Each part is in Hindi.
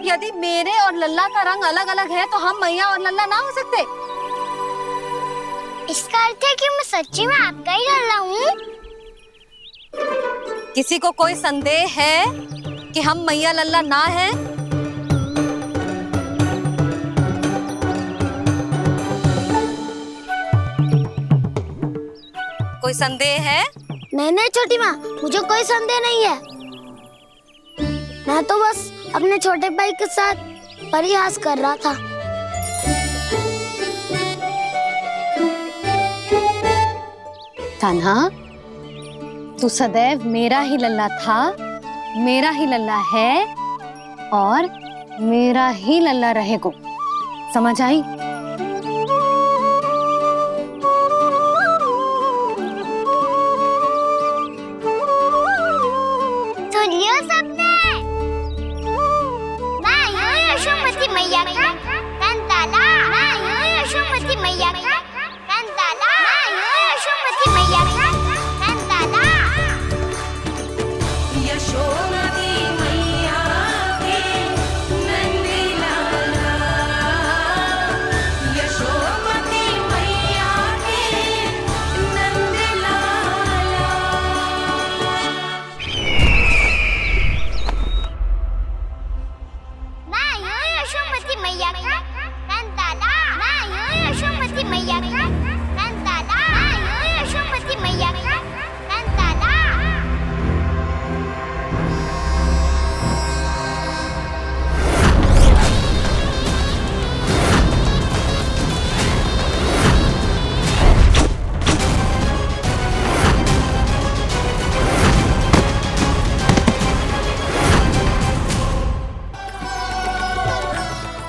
यदि मेरे और लल्ला का रंग अलग अलग है तो हम मैया और लल्ला ना हो सकते? इसका अर्थ है कि मैं सच्ची में आपका ही लल्ला हूँ? किसी को कोई संदेह है कि हम मैया लल्ला ना हैं? कोई संदेह है? नहीं छोटी माँ, मुझे कोई संदेह नहीं है। मैं तो बस अपने छोटे भाई के साथ परिहास कर रहा था। कान्हा, तू सदैव मेरा ही लल्ला था, मेरा ही लल्ला है और मेरा ही लल्ला रहेगा। समझ आई? सुन लियो सबने, मैं हूँ यशोमती मैया का कंताला, मैं हूँ यशोमती मैया का कंताला, मैं हूँ यशोमती मैया का कंताला। यशोमती मैया के नंदी लाला, यशोमती मैया के नंदी लाला। मैं हूँ यशोमती मैया का कंताला, मैं हूँ यशोमती मैया का कंताला, मैं हूँ यशोमती मैया का कंताला।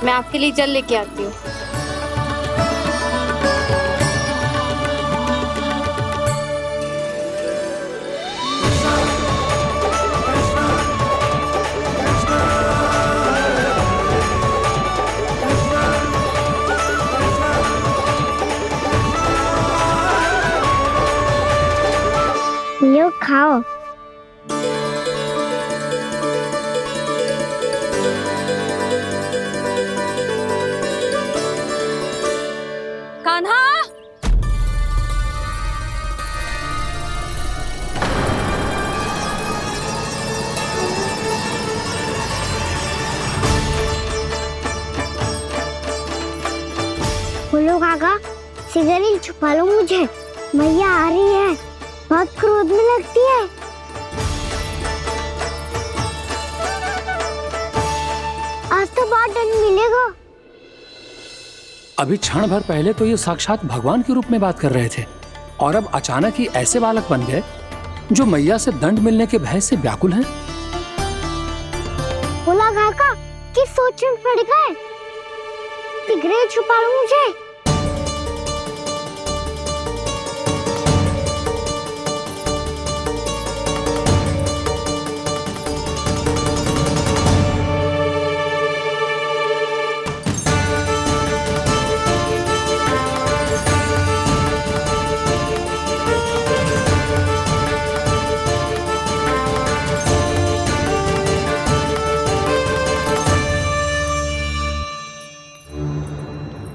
मैं आपके लिए जल लेके आती हूँ। लो खाओ। कान्हा, बोलो काका, सिगरेट छुपा लो मुझे, मैया आ रही है, बहुत क्रोध में लगती है। आज तो बहुत दंड मिलेगा। अभी क्षण भर पहले तो ये साक्षात भगवान के रूप में बात कर रहे थे और अब अचानक ही ऐसे बालक बन गए जो मैया से दंड मिलने के भय से व्याकुल हैं। बोला काका, किस सोच में पड़ गए? सिगरेट छुपा लो मुझे।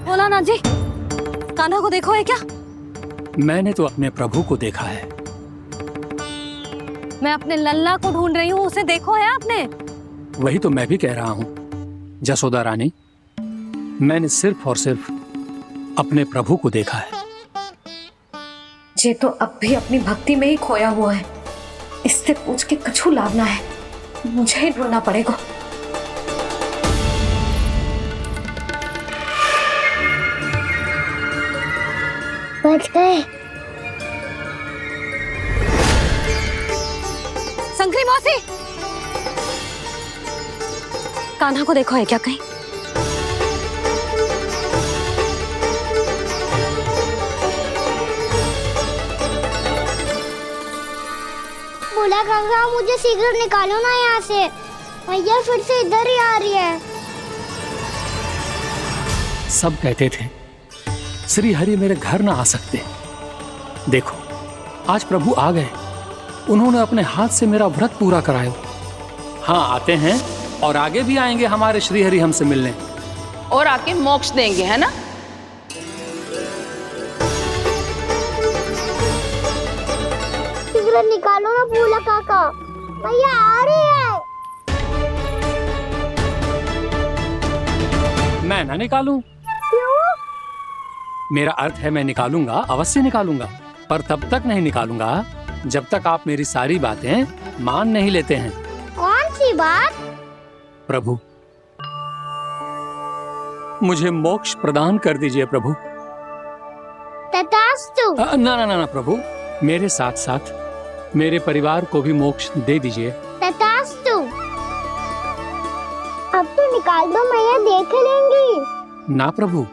बोला ना जी, कान्हा को देखो है क्या? मैंने तो अपने प्रभु को देखा है। मैं अपने लल्ला को ढूंढ रही हूँ, उसे देखो है आपने? वही तो मैं भी कह रहा हूँ जसोदा रानी, मैंने सिर्फ और सिर्फ अपने प्रभु को देखा है। ये तो अब भी अपनी भक्ति में ही खोया हुआ है, इससे पूछ के कछु लाभ ना है, मुझे ही ढूंढना पड़ेगा। बच गए। शंकरी मौसी, कान्हा को देखो है क्या कहीं? बोला काका, मुझे सिगरेट निकालो ना यहाँ से, भैया फिर से इधर ही आ रही है। सब कहते थे श्री हरि मेरे घर ना आ सकते। देखो आज प्रभु आ गए, उन्होंने अपने हाथ से मेरा व्रत पूरा कराया। हाँ आते हैं और आगे भी आएंगे हमारे श्रीहरि हमसे मिलने। और आके मोक्ष देंगे, है ना? शीघ्र निकालो ना भोला काका, मैया आ रही है। मैं ना निकालूं? क्यों? मेरा अर्थ है मैं निकालूंगा, अवश्य निकालूंगा, पर तब तक नहीं निकालूंगा जब तक आप मेरी सारी बातें मान नहीं लेते हैं। कौन सी बात? प्रभु, मुझे मोक्ष प्रदान कर दीजिए प्रभु। तथास्तु। ना ना ना ना प्रभु, मेरे साथ साथ मेरे परिवार को भी मोक्ष दे दीजिए। तथास्तु। अब तो निकाल दो, मैया देख लेंगी। ना प्रभु,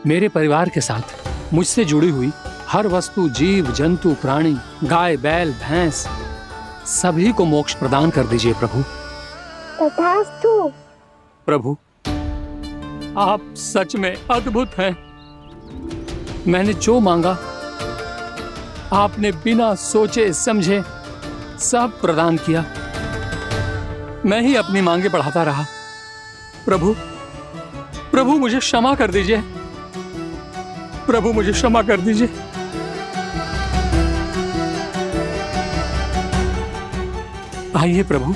मेरे परिवार के साथ मुझसे जुड़ी हुई हर वस्तु, जीव जंतु, प्राणी, गाय बैल भैंस, सभी को मोक्ष प्रदान कर दीजिए प्रभु। तथास्तु। प्रभु, आप सच में अद्भुत हैं। मैंने जो मांगा आपने बिना सोचे समझे सब प्रदान किया। मैं ही अपनी मांगे बढ़ाता रहा। प्रभु, प्रभु मुझे क्षमा कर दीजिए। प्रभु मुझे क्षमा कर दीजिए। आइए प्रभु।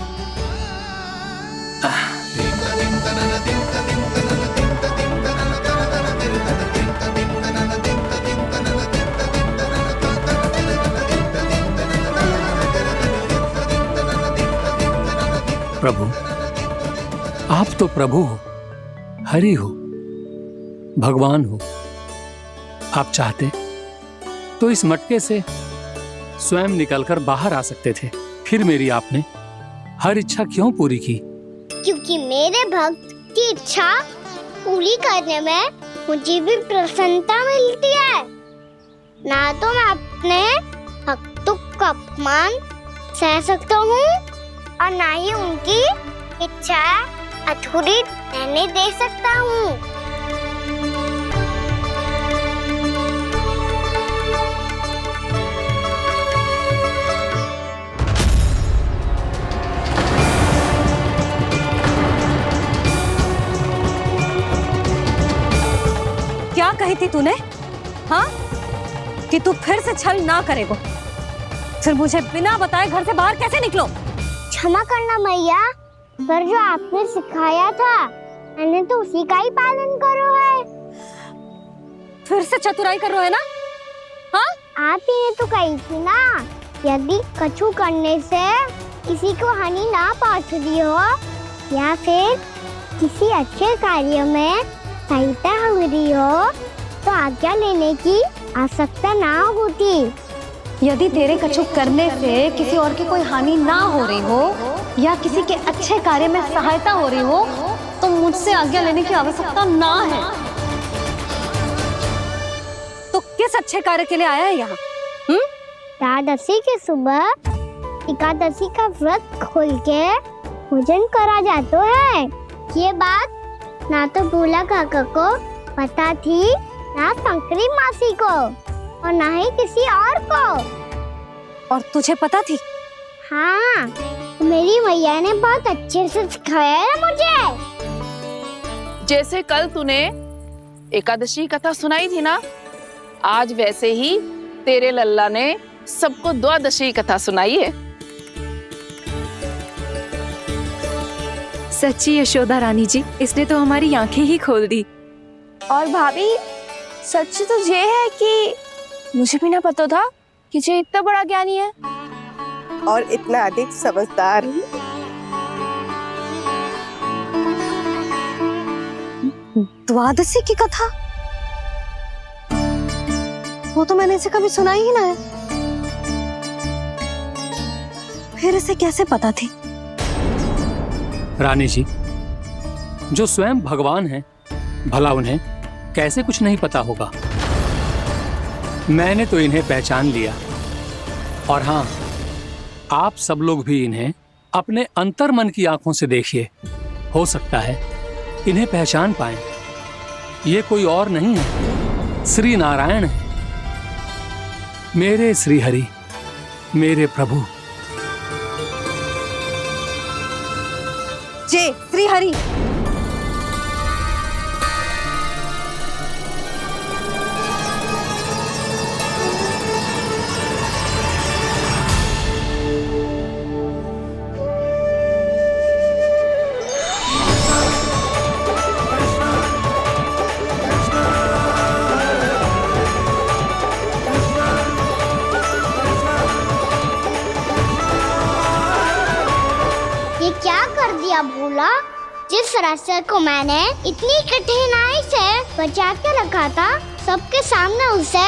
प्रभु, आप तो प्रभु हो, हरि हो, भगवान हो। आप चाहते तो इस मटके से स्वयं निकलकर बाहर आ सकते थे, फिर मेरी आपने हर इच्छा क्यों पूरी की? क्योंकि मेरे भक्त की इच्छा पूरी करने में मुझे भी प्रसन्नता मिलती है। ना तो मैं अपने भक्तों का अपमान सह सकता हूँ और ना ही उनकी इच्छा अधूरी रहने दे सकता हूँ। क्या कही थी तूने? हाँ, कि तू फिर से छल ना करेगा। फिर मुझे बिना बताए घर से बाहर कैसे निकलो? क्षमा करना मैया, पर जो आपने सिखाया था मैंने तो उसी का ही पालन करो है। फिर से चतुराई कर रहे हो है ना? हाँ, आप ही ने तो कही थी ना, यदि कछु करने से किसी को हानि ना पहुंचती हो या फिर किसी अच्छे कार्य में सहायता हो रही हो तो आज्ञा लेने की आवश्यकता ना होती। यदि तेरे कछु करने से किसी और की कोई हानि ना हो रही हो या किसी के अच्छे कार्य में सहायता हो रही हो तो मुझसे आज्ञा लेने की आवश्यकता ना है। तो किस अच्छे कार्य के लिए आया है यहाँ? एकादशी की सुबह एकादशी का व्रत खोल के भोजन करा जाता है। ये बात ना तो भोला काका को पता थी, ना शंकरी मासी को और ना ही किसी और को। और तुझे पता थी? हाँ, मेरी मैया ने बहुत अच्छे से सिखाया है मुझे। जैसे कल तूने एकादशी कथा सुनाई थी ना, आज वैसे ही तेरे लल्ला ने सबको द्वादशी कथा सुनाई है। सच्ची यशोदा रानी जी, इसने तो हमारी आंखें ही खोल दी। और भाभी, सच तो ये है कि मुझे भी ना पता था कि ये इतना बड़ा ज्ञानी है और इतना अधिक समझदार। द्वादशी की कथा? वो तो मैंने इसे कभी सुना ही ना है। फिर इसे कैसे पता थी? रानी जी, जो स्वयं भगवान हैं, भला उन्हें कैसे कुछ नहीं पता होगा? मैंने तो इन्हें पहचान लिया। और हाँ, आप सब लोग भी इन्हें अपने अंतर मन की आंखों से देखिए, हो सकता है इन्हें पहचान पाएं। ये कोई और नहीं है, श्री नारायण है, मेरे श्री हरि, मेरे प्रभु। जे श्री बिहारी। ये क्या कर दिया भोला? जिस रास्ते को मैंने इतनी कठिनाई से बचा के रखा था, सबके सामने उसे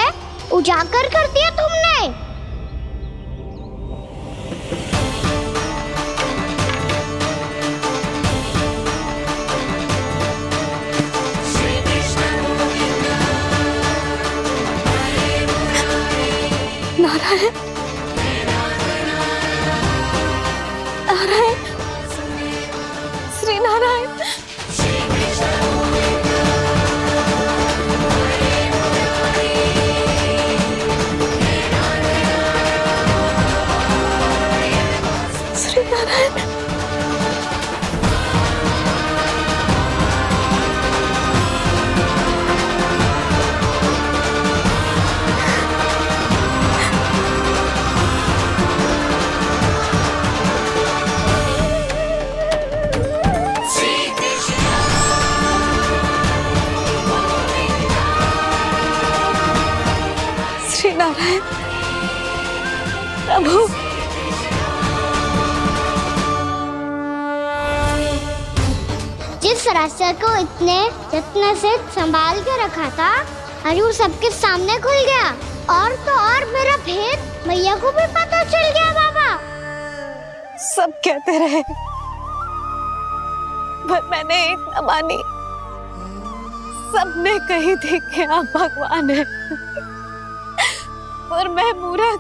उजागर कर दिया तुमने। नारायण, नारायण, श्री नारायण। श्री नारायण। श्री नारायण प्रभु। जिस रास्ते को इतने जत्न से संभाल के रखा था, आज वो सबके सामने खुल गया। और तो और मेरा भेद मैया को भी पता चल गया बाबा। सब कहते रहे पर मैंने एक न मानी। सबने कही थी कि आप भगवान हैं, पर मैं मूर्ख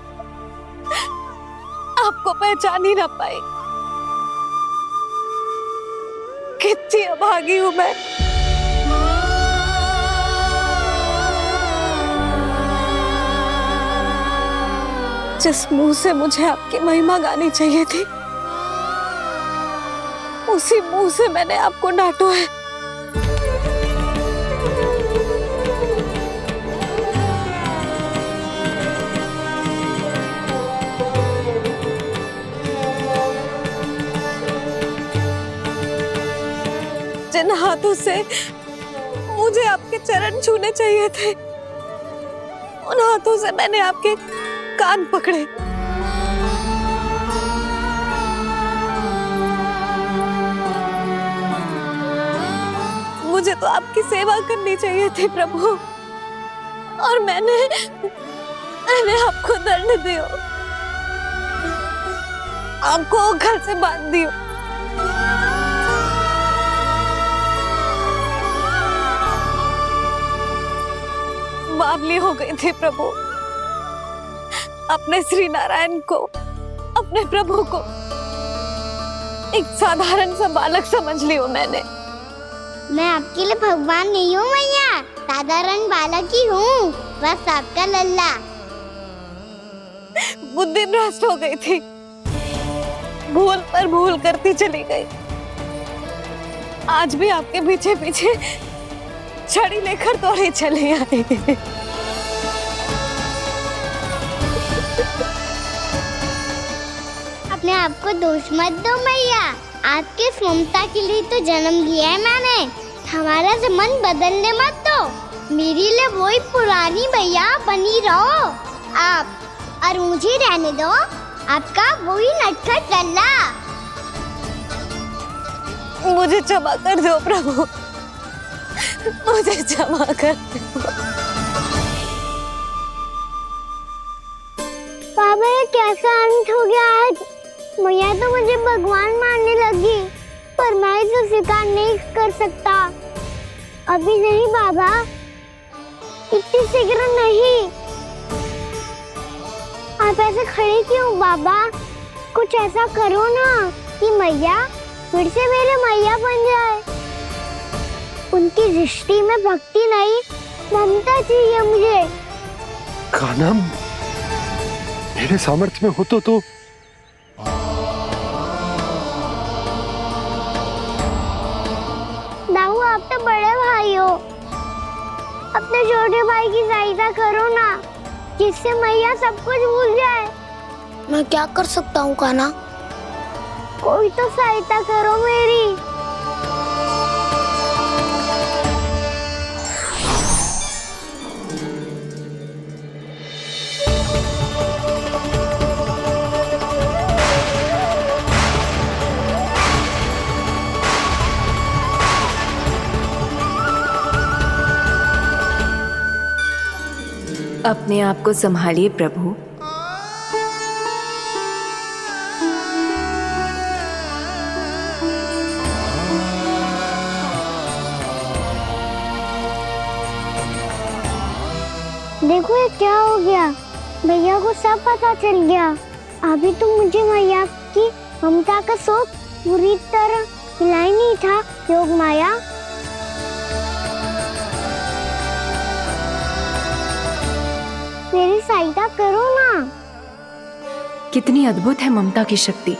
आपको पहचान ही ना पाई। कितनी अभागी हूं मैं। जिस मुंह से मुझे आपकी महिमा गानी चाहिए थी, उसी मुंह से मैंने आपको डांटा है। जिन हाथों से मुझे आपके चरण छूने चाहिए थे, उन हाथों से मैंने आपके कान पकड़े। मुझे तो आपकी सेवा करनी चाहिए थी प्रभु, और मैंने आपको दंड दियो, आपको घर से बांध दियो। बावली हो गई थी प्रभु। अपने श्री नारायण को, अपने प्रभु को एक साधारण सा बालक समझ लियो मैंने। मैं आपके लिए भगवान नहीं हूँ मैया, साधारण बालक ही हूँ, बस आपका लल्ला। बुद्धि भ्रष्ट हो गई थी, भूल पर भूल करती चली गई। आज भी आपके पीछे पीछे छड़ी लेकर दौड़ी चली आई। अपने आप को दोष मत दो मैया, आपके इस ममता के लिए तो जन्म लिया है मैंने। हमारा से मन बदलने मत दो, मेरे लिए वही पुरानी मैया बनी रहो आप, और मुझे रहने दो आपका वही नटखट लल्ला। मुझे क्षमा कर दो प्रभु, मुझे क्षमा कर दो। बाबा ये कैसा अंत हो गया आज? मैया तो मुझे भगवान मानने लगी, पर मैं इसे स्वीकार नहीं कर सकता। अभी नहीं बाबा, इतनी शीघ्र नहीं। आप ऐसे खड़े क्यों बाबा? कुछ ऐसा करो ना कि मैया फिर से मेरे मैया बन जाए। उनकी दृष्टि में भक्ति नहीं, ममता चाहिए मुझे। कान्हा, मेरे सामर्थ्य में हो तो आप तो बड़े भाई हो, अपने छोटे भाई की सहायता करो ना, जिससे मैया सब कुछ भूल जाए। मैं क्या कर सकता हूँ कान्हा? कोई तो सहायता करो मेरी। अपने आप को संभालिए प्रभु। देखो ये क्या हो गया, भैया को सब पता चल गया। अभी तो मुझे मैया की ममता का शौक पूरी तरह मिला ही नहीं था। योग माया, मेरी सहायता करो ना। कितनी अद्भुत है ममता की शक्ति।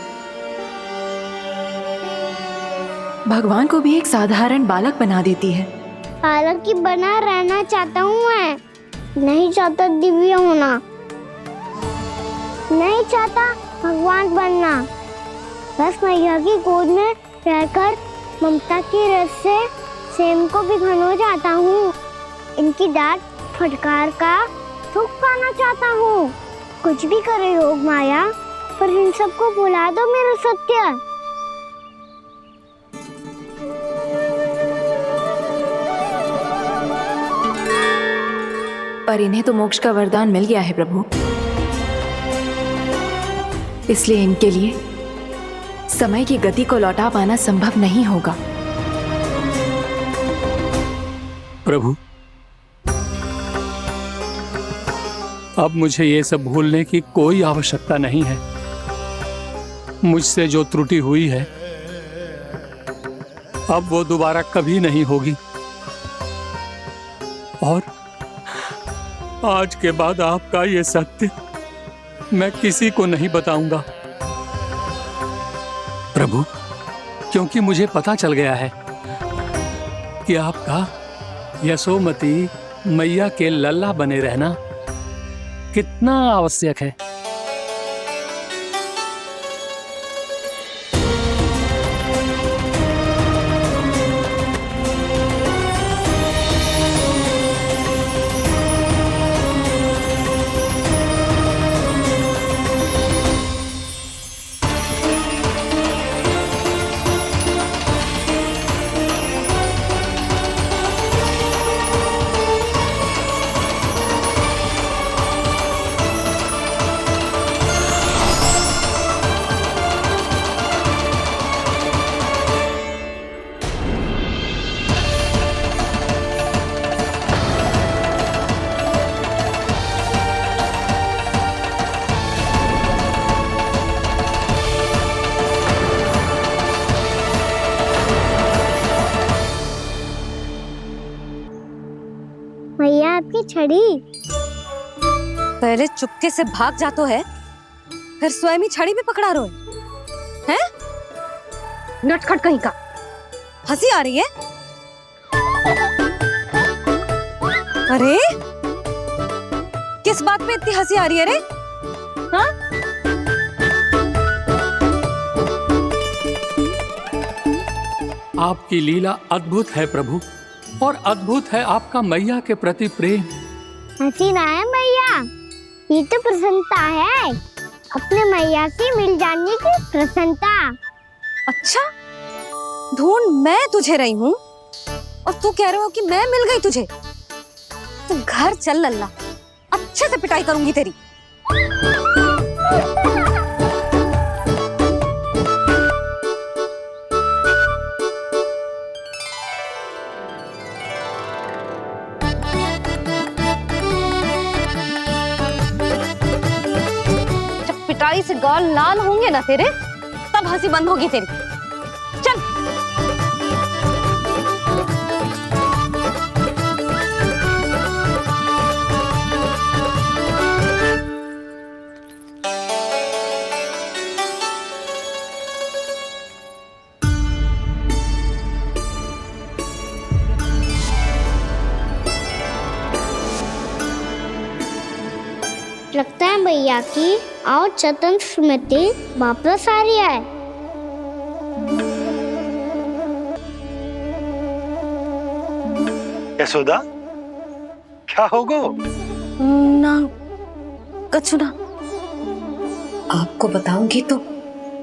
भगवान को भी एक साधारण बालक बना देती है। बालक की बना रहना चाहता हूँ मैं, नहीं चाहता दिव्य होना, नहीं चाहता भगवान बनना। बस मैया की गोद में रहकर ममता की रस से सेम को भिगोना चाहता हूँ। इनकी डांट फटकार का सुख पाना चाहता हूँ। कुछ भी करे योग माया, पर इन सबको भुला दो मेरा सत्य। पर इन्हें तो मोक्ष का वरदान मिल गया है प्रभु, इसलिए इनके लिए समय की गति को लौटा पाना संभव नहीं होगा। प्रभु, अब मुझे ये सब भूलने की कोई आवश्यकता नहीं है। मुझसे जो त्रुटि हुई है अब वो दोबारा कभी नहीं होगी, और आज के बाद आपका ये सत्य मैं किसी को नहीं बताऊंगा प्रभु, क्योंकि मुझे पता चल गया है कि आपका यशोमती मैया के लल्ला बने रहना कितना आवश्यक है। मैया आपकी छड़ी। पहले चुपके से भाग जा तो है, फिर स्वयं ही छड़ी भी पकड़ा रहे हैं? नटखट कहीं का। हंसी आ रही है? अरे किस बात पे इतनी हंसी आ रही है रे? हाँ? आपकी लीला अद्भुत है प्रभु, और अद्भुत है आपका मैया के प्रति प्रेम। हंसी ना है मैया, ये तो प्रसन्नता है, अपने मैया से मिल जाने की प्रसन्नता। अच्छा, ढूंढ मैं तुझे रही हूँ और तू कह रहे हो कि मैं मिल गई तुझे। तू घर चल लल्ला, अच्छे से पिटाई करूंगी तेरी। जब पिटाई से गाल लाल होंगे ना तेरे, तब हंसी बंद होगी तेरी। चल। लगता है भैया की और चतन स्मृति वापस आ रही है। यशोदा, क्या होगो? ना कछु ना। आपको बताऊंगी तो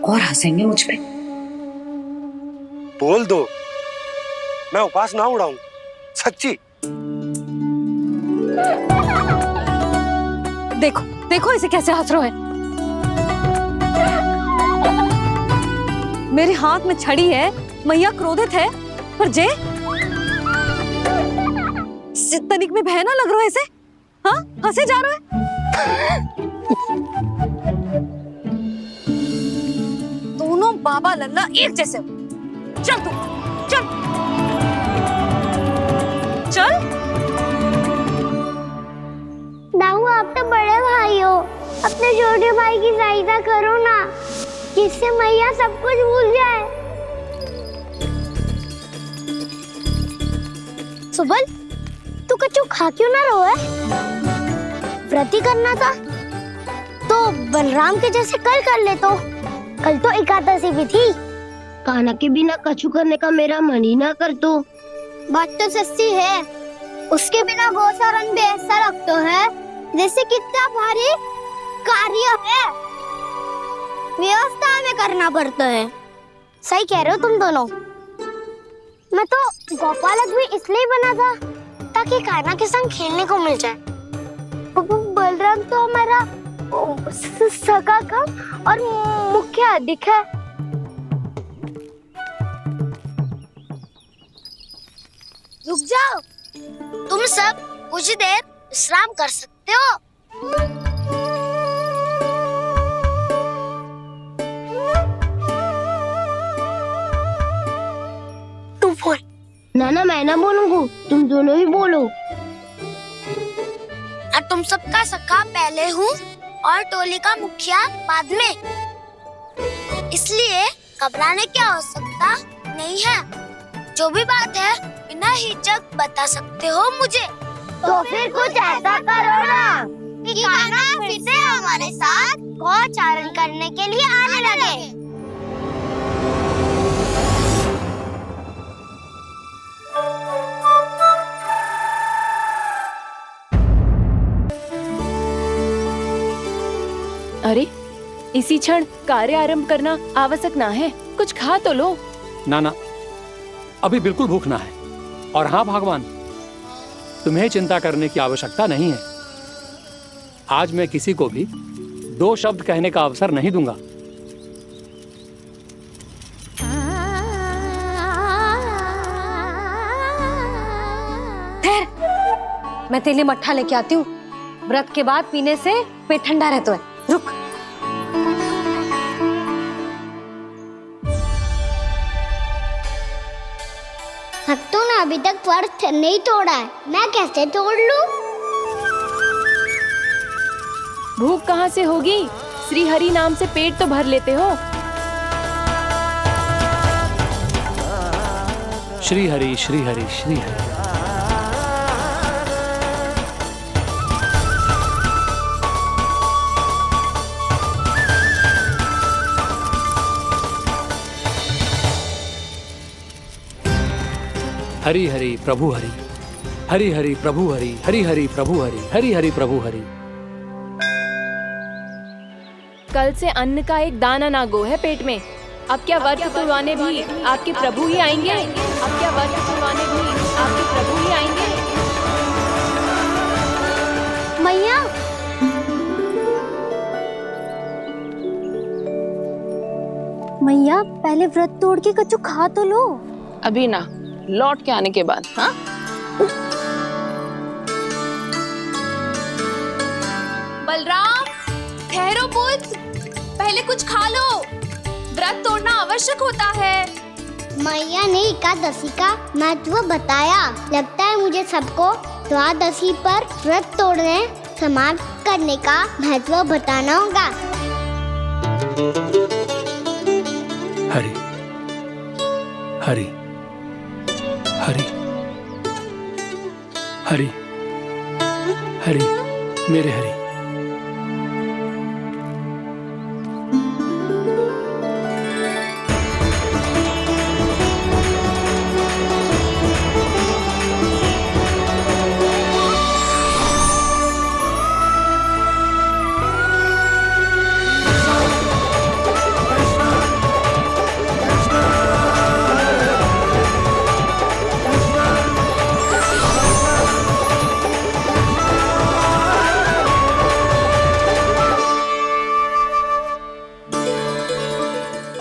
और हंसेंगे मुझ पे। बोल दो, मैं उपास ना उड़ाऊं, सच्ची। देखो देखो इसे कैसे हंस रहे हैं। मेरे हाथ में छड़ी है, मैया क्रोधित है, पर जे तनिक में बहना लग रहा है इसे। हाँ हंसे जा रहा है। दोनों बाबा लल्ला एक जैसे हो। चल तू चल चल। दाऊ आप तो बड़े भाई हो, अपने छोटे भाई की सहायता करो ना, जिससे मैया सब कुछ भूल जाए। सुबल, तू कच्चू खा क्यों ना रहो है? व्रत ही करना था तो बलराम के जैसे कल कर ले। तो कल तो एकादशी भी थी। कान्हा के बिना कछु करने का मेरा मन ही ना कर। तो बात तो सच्ची है, उसके बिना गोचारण भी ऐसा लगता है जैसे कितना भारी कार्य है, व्यवस्था में करना पड़ता है। सही कह रहे हो तुम दोनों। मैं तो गोपालक भी इसलिए बना था ताकि कान्हा के संग खेलने को मिल जाए। बलराम तो हमारा सगा काम और मुख्य अधिक है। रुक जाओ, तुम सब कुछ देर विश्राम कर सकते हो। तू बोल। ना मैं ना बोलूंगा, तुम दोनों ही बोलो। और तुम सबका सखा पहले हूँ और टोली का मुखिया बाद में, इसलिए घबराने की आवश्यकता नहीं है। जो भी बात है बिना हिचक बता सकते हो मुझे। तो फिर कुछ ऐसा करो ना कि कान्हा फिर से हमारे साथ गोचारण करने के लिए आने लगे। अरे इसी क्षण कार्य आरंभ करना आवश्यक ना है, कुछ खा तो लो। ना अभी बिल्कुल भूख ना है। और हाँ भगवान, तुम्हें चिंता करने की आवश्यकता नहीं है। आज मैं किसी को भी 2 शब्द कहने का अवसर नहीं दूंगा। ठहर, मैं तेरे लिए मट्ठा लेके आती हूँ। व्रत के बाद पीने से पेट ठंडा रहता है। रुक। भक्तों ने अभी तक व्रत नहीं तोड़ा है, मैं कैसे तोड़ लूं? भूख कहाँ से होगी? श्री हरि नाम से पेट तो भर लेते हो। श्री हरि श्री हरि श्री हरि। हरि हरि प्रभु हरि, हरि हरि प्रभु हरि, हरि हरि प्रभु हरि, हरि हरि प्रभु हरि। कल से अन्न का एक दाना ना गो है पेट में। अब क्या व्रत तुड़वाने भी आपके प्रभु ही आएंगे? अब क्या व्रत तुड़वाने भी आपके प्रभु ही आएंगे? मैया, मैया पहले व्रत तोड़ के कच्चू खा तो लो। अभी ना, लौट के आने के बाद। हाँ बलराम, ठहरो पुत्र, पहले कुछ खा लो। व्रत तोड़ना आवश्यक होता है। मैया ने एकादशी का महत्व बताया। लगता है मुझे सबको द्वादशी पर व्रत तोड़ने समाप्त करने का महत्व बताना होगा। हरि हरि हरि हरि हरि, मेरे हरि।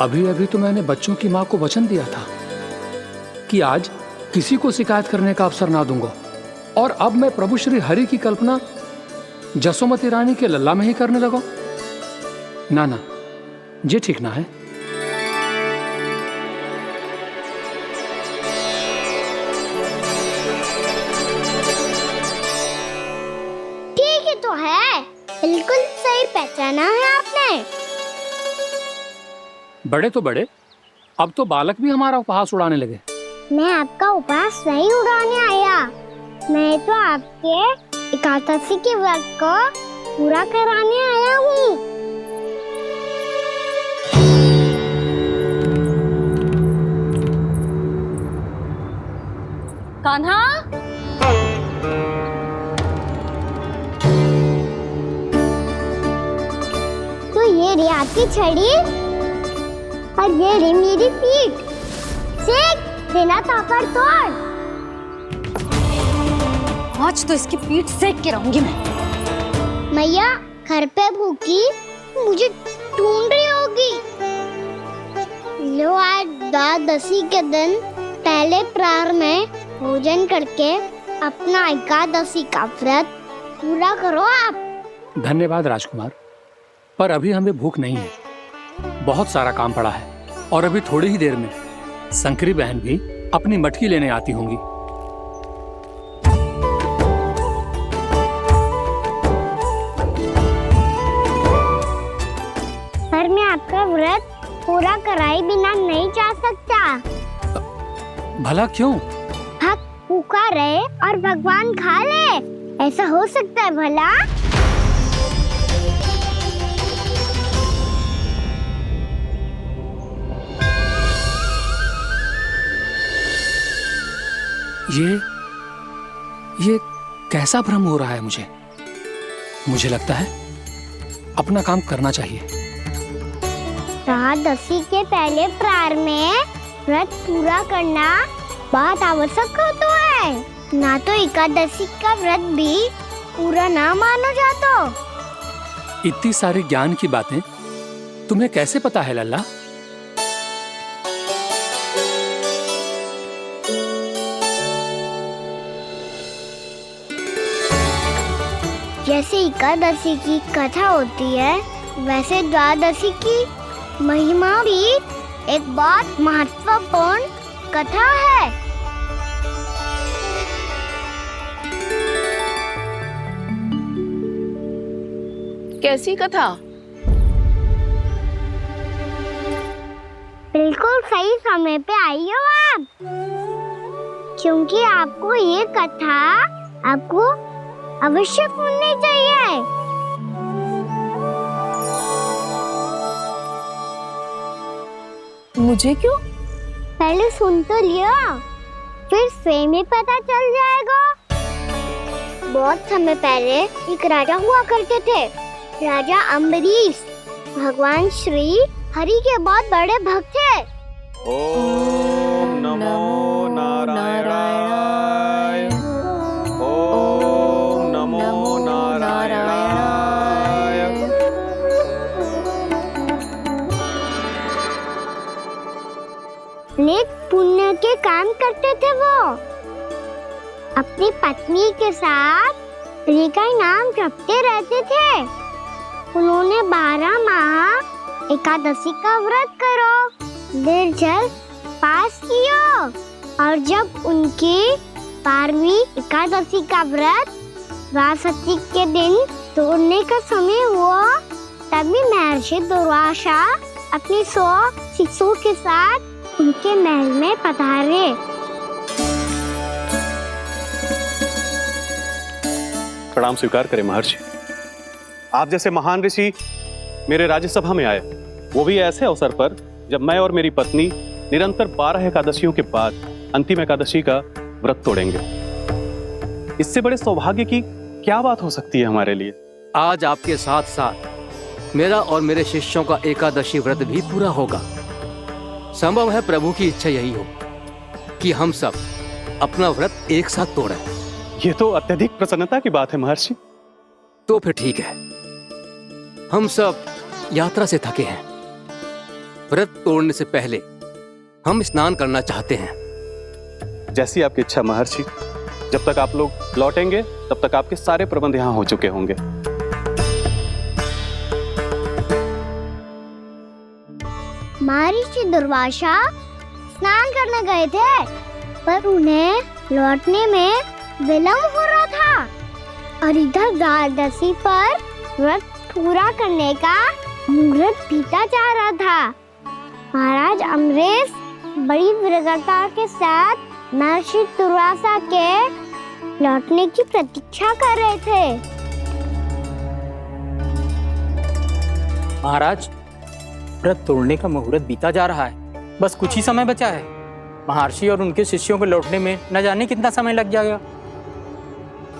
अभी अभी तो मैंने बच्चों की माँ को वचन दिया था कि आज किसी को शिकायत करने का अवसर ना दूंगा, और अब मैं प्रभु श्री हरि की कल्पना जसोमती रानी के लल्ला में ही करने लगा। ना ना, ये ठीक ना है। ठीक ही तो है, बिल्कुल सही पहचाना है आपने। बड़े तो बड़े, अब तो बालक भी हमारा उपहास उड़ाने लगे। मैं आपका उपहास नहीं उड़ाने आया, मैं तो आपके एकादशी के व्रत को पूरा कराने आया हूँ। कान्हा, तो ये रे आपकी छड़ी और ये रे मेरी पीठ, सेक देना ताकत तोड़। आज तो इसकी पीठ सेक के रहूंगी मैं। मैया घर पे भूखी मुझे ढूंढ रही होगी। लो आज द्वादशी के दिन पहले प्रहर में भोजन करके अपना एकादशी का व्रत पूरा करो आप। धन्यवाद राजकुमार, पर अभी हमें भूख नहीं है, बहुत सारा काम पड़ा है, और अभी थोड़ी ही देर में शंकरी बहन भी अपनी मटकी लेने आती होंगी। पर मैं आपका व्रत पूरा कराए बिना नहीं जा सकता। भला क्यों? भक्त भूखा रहे और भगवान खा ले, ऐसा हो सकता है भला? ये कैसा भ्रम हो रहा है मुझे लगता है अपना काम करना चाहिए। द्वादशी के पहले प्रहर में व्रत पूरा करना बहुत आवश्यक होता है, ना तो एकादशी का व्रत भी पूरा ना मानो जातो। इतनी सारी ज्ञान की बातें तुम्हें कैसे पता है लल्ला? जैसे एकादशी की कथा होती है, वैसे द्वादशी की महिमा भी एक बहुत महत्वपूर्ण कथा है। कैसी कथा? बिल्कुल सही समय पे आई हो आप, क्योंकि आपको ये कथा आपको अवश्य सुननी चाहिए। मुझे क्यों? पहले सुन तो लियो, फिर स्वयं ही पता चल जाएगा। बहुत समय पहले एक राजा हुआ करते थे, राजा अम्बरीश। भगवान श्री हरि के बहुत बड़े भक्त थे। ओम नमो नारायणाय। ओम नमो नारायणाय। नेक पुण्य के काम करते थे वो। अपनी पत्नी के साथ हरि का नाम जपते रहते थे। उन्होंने 12 माह एकादशी का व्रत करो, निर्जल पास किया, और जब उनकी 12वीं एकादशी का व्रत द्वादशी के दिन तोड़ने का समय हुआ, तभी महर्षि दुर्वासा अपनी 100 शिष्यों के साथ उनके महल में पधारे। प्रणाम स्वीकार करें महर्षि। आप जैसे महान ऋषि मेरे राज्यसभा में आए, वो भी ऐसे अवसर पर जब मैं और मेरी पत्नी निरंतर 12 एकादशियों के बाद अंतिम एकादशी का व्रत तोड़ेंगे। इससे बड़े सौभाग्य की क्या बात हो सकती है हमारे लिए? आज आपके साथ साथ मेरा और मेरे शिष्यों का एकादशी व्रत भी पूरा होगा। संभव है प्रभु की इच्छा यही हो कि हम सब अपना व्रत एक साथ तोड़ें। ये तो अत्यधिक प्रसन्नता की बात है महर्षि। तो फिर ठीक है, हम सब यात्रा से थके हैं, व्रत तोड़ने से पहले हम स्नान करना चाहते हैं। जैसी आपकी इच्छा महर्षि। जब तक आप लोग लौटेंगे तब तक आपके सारे प्रबंध यहाँ हो चुके होंगे। महर्षि दुर्वासा स्नान करने गए थे, पर उन्हें लौटने में विलंब हो रहा था और इधर द्वादशी पर व्रत पूरा करने का मुहूर्त बीता जा रहा था। महाराज अमरीश बड़ी विरगता के साथ महर्षि दुर्वासा के लौटने की प्रतीक्षा कर रहे थे। महाराज, व्रत तोड़ने का मुहूर्त बीता जा रहा है। बस कुछ ही समय बचा है। महर्षि और उनके शिष्यों को लौटने में न जाने कितना समय लग जाएगा।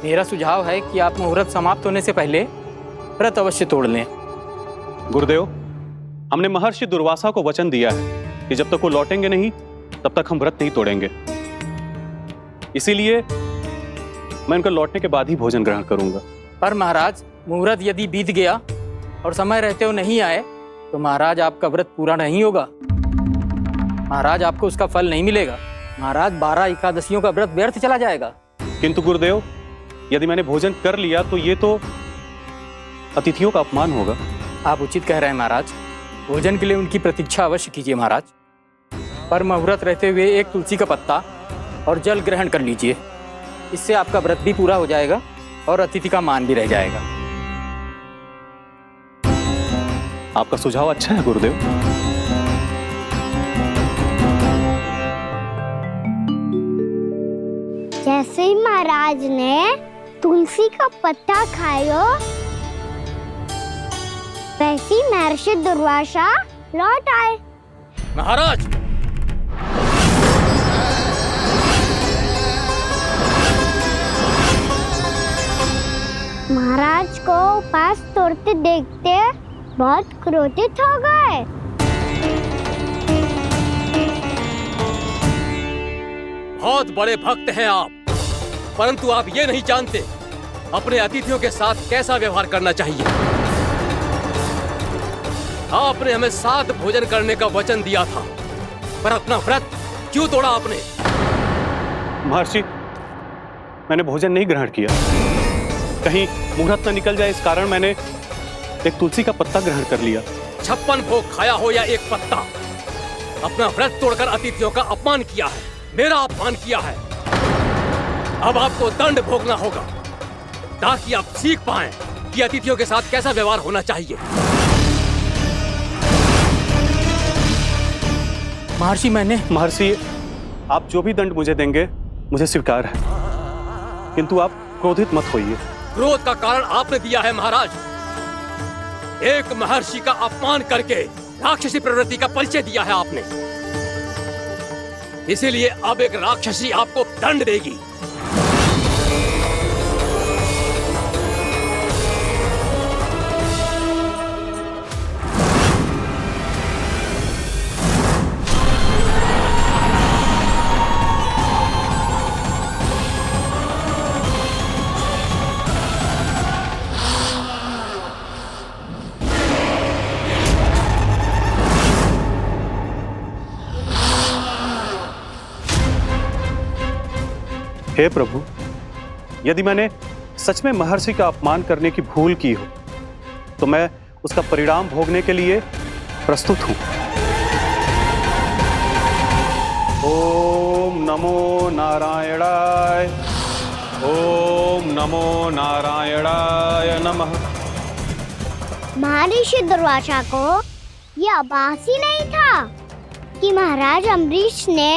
मेरा सुझाव है कि आप मुहूर्त समाप्त होने से पहले व्रत अवश्य तोड़ लें। गुरुदेव, हमने महर्षि दुर्वासा को वचन दिया है कि जब तक वो लौटेंगे नहीं तब तक हम व्रत नहीं तोड़ेंगे। इसीलिए मैं उनका लौटने के बाद ही भोजन ग्रहण करूंगा। पर महाराज, मुहूर्त यदि बीत गया और समय रहते हो नहीं आए तो महाराज आपका व्रत पूरा नहीं होगा। महाराज, आपको उसका फल नहीं मिलेगा। महाराज, 12 एकादशियों का व्रत व्यर्थ चला जाएगा। किंतु गुरुदेव, यदि मैंने भोजन कर लिया तो ये तो अतिथियों का अपमान होगा। आप उचित कह रहे हैं महाराज। भोजन के लिए उनकी प्रतीक्षा अवश्य कीजिए महाराज। पर मुहूर्त रहते हुए एक तुलसी का पत्ता और जल ग्रहण कर लीजिए। इससे आपका व्रत भी पूरा हो जाएगा और अतिथि का मान भी रह जाएगा। आपका सुझाव अच्छा है गुरुदेव। जैसे ही महाराज ने तुलसी का पत्ता खाया, वैसे ही महर्षि दुर्वासा लौट आए। महाराज, महाराज को उपास तोड़ते देखते बहुत क्रोधित हो गए। बहुत बड़े भक्त हैं आप, परंतु आप ये नहीं जानते अपने अतिथियों के साथ कैसा व्यवहार करना चाहिए। आपने हमें साथ भोजन करने का वचन दिया था, पर अपना व्रत क्यों तोड़ा आपने? महर्षि, मैंने भोजन नहीं ग्रहण किया। कहीं मुहूर्त न निकल जाए इस कारण मैंने एक तुलसी का पत्ता ग्रहण कर लिया। 56 भोग खाया हो या एक पत्ता, अपना व्रत तोड़कर अतिथियों का अपमान किया है, मेरा अपमान किया है। अब आपको दंड भोगना होगा ताकि आप सीख पाएं कि अतिथियों के साथ कैसा व्यवहार होना चाहिए। महर्षि, आप जो भी दंड मुझे देंगे मुझे स्वीकार है, किंतु आप क्रोधित मत होइए। क्रोध का कारण आपने दिया है महाराज। एक महर्षि का अपमान करके राक्षसी प्रवृत्ति का परिचय दिया है आपने। इसीलिए अब एक राक्षसी आपको दंड देगी। हे प्रभु, यदि मैंने सच में महर्षि का अपमान करने की भूल की हो तो मैं उसका परिणाम भोगने के लिए प्रस्तुत हूं। ओम नमो नारायणाय, ओम नमो नारायणाय नमः। महर्षि दुर्वासा को यह आभास ही नहीं था कि महाराज अम्बरीश ने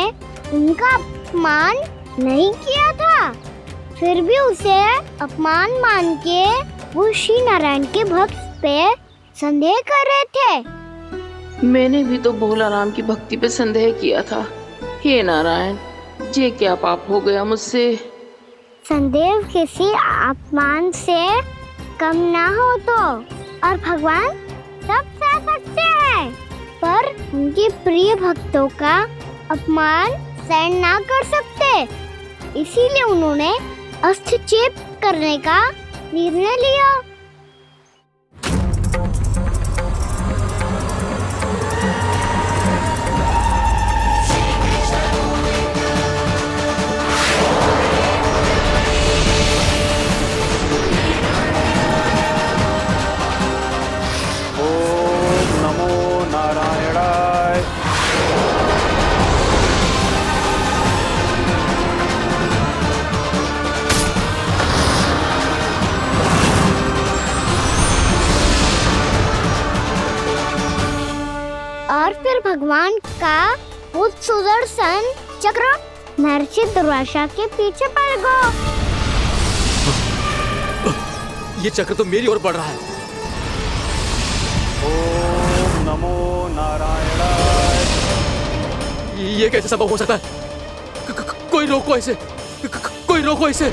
उनका अपमान नहीं किया था। फिर भी उसे अपमान मान के वो श्री नारायण के भक्त पे संदेह कर रहे थे। मैंने भी तो भोला राम की भक्ति पे संदेह किया था। हे नारायण, ये क्या पाप हो गया मुझसे? संदेह किसी अपमान से कम ना हो तो, और भगवान सब सह सकते हैं, पर उनके प्रिय भक्तों का अपमान सहन ना कर सकते। इसीलिए उन्होंने हस्तक्षेप करने का निर्णय लिया। भगवान का भूत सुदर्शन चक्र महर्षि दुर्वासा के पीछे पड़ गया। ये चक्र तो मेरी ओर बढ़ रहा है। ओम नमो नारायणाय। ये कैसे संभव हो सकता है? कोई रोको इसे, कोई रोको इसे।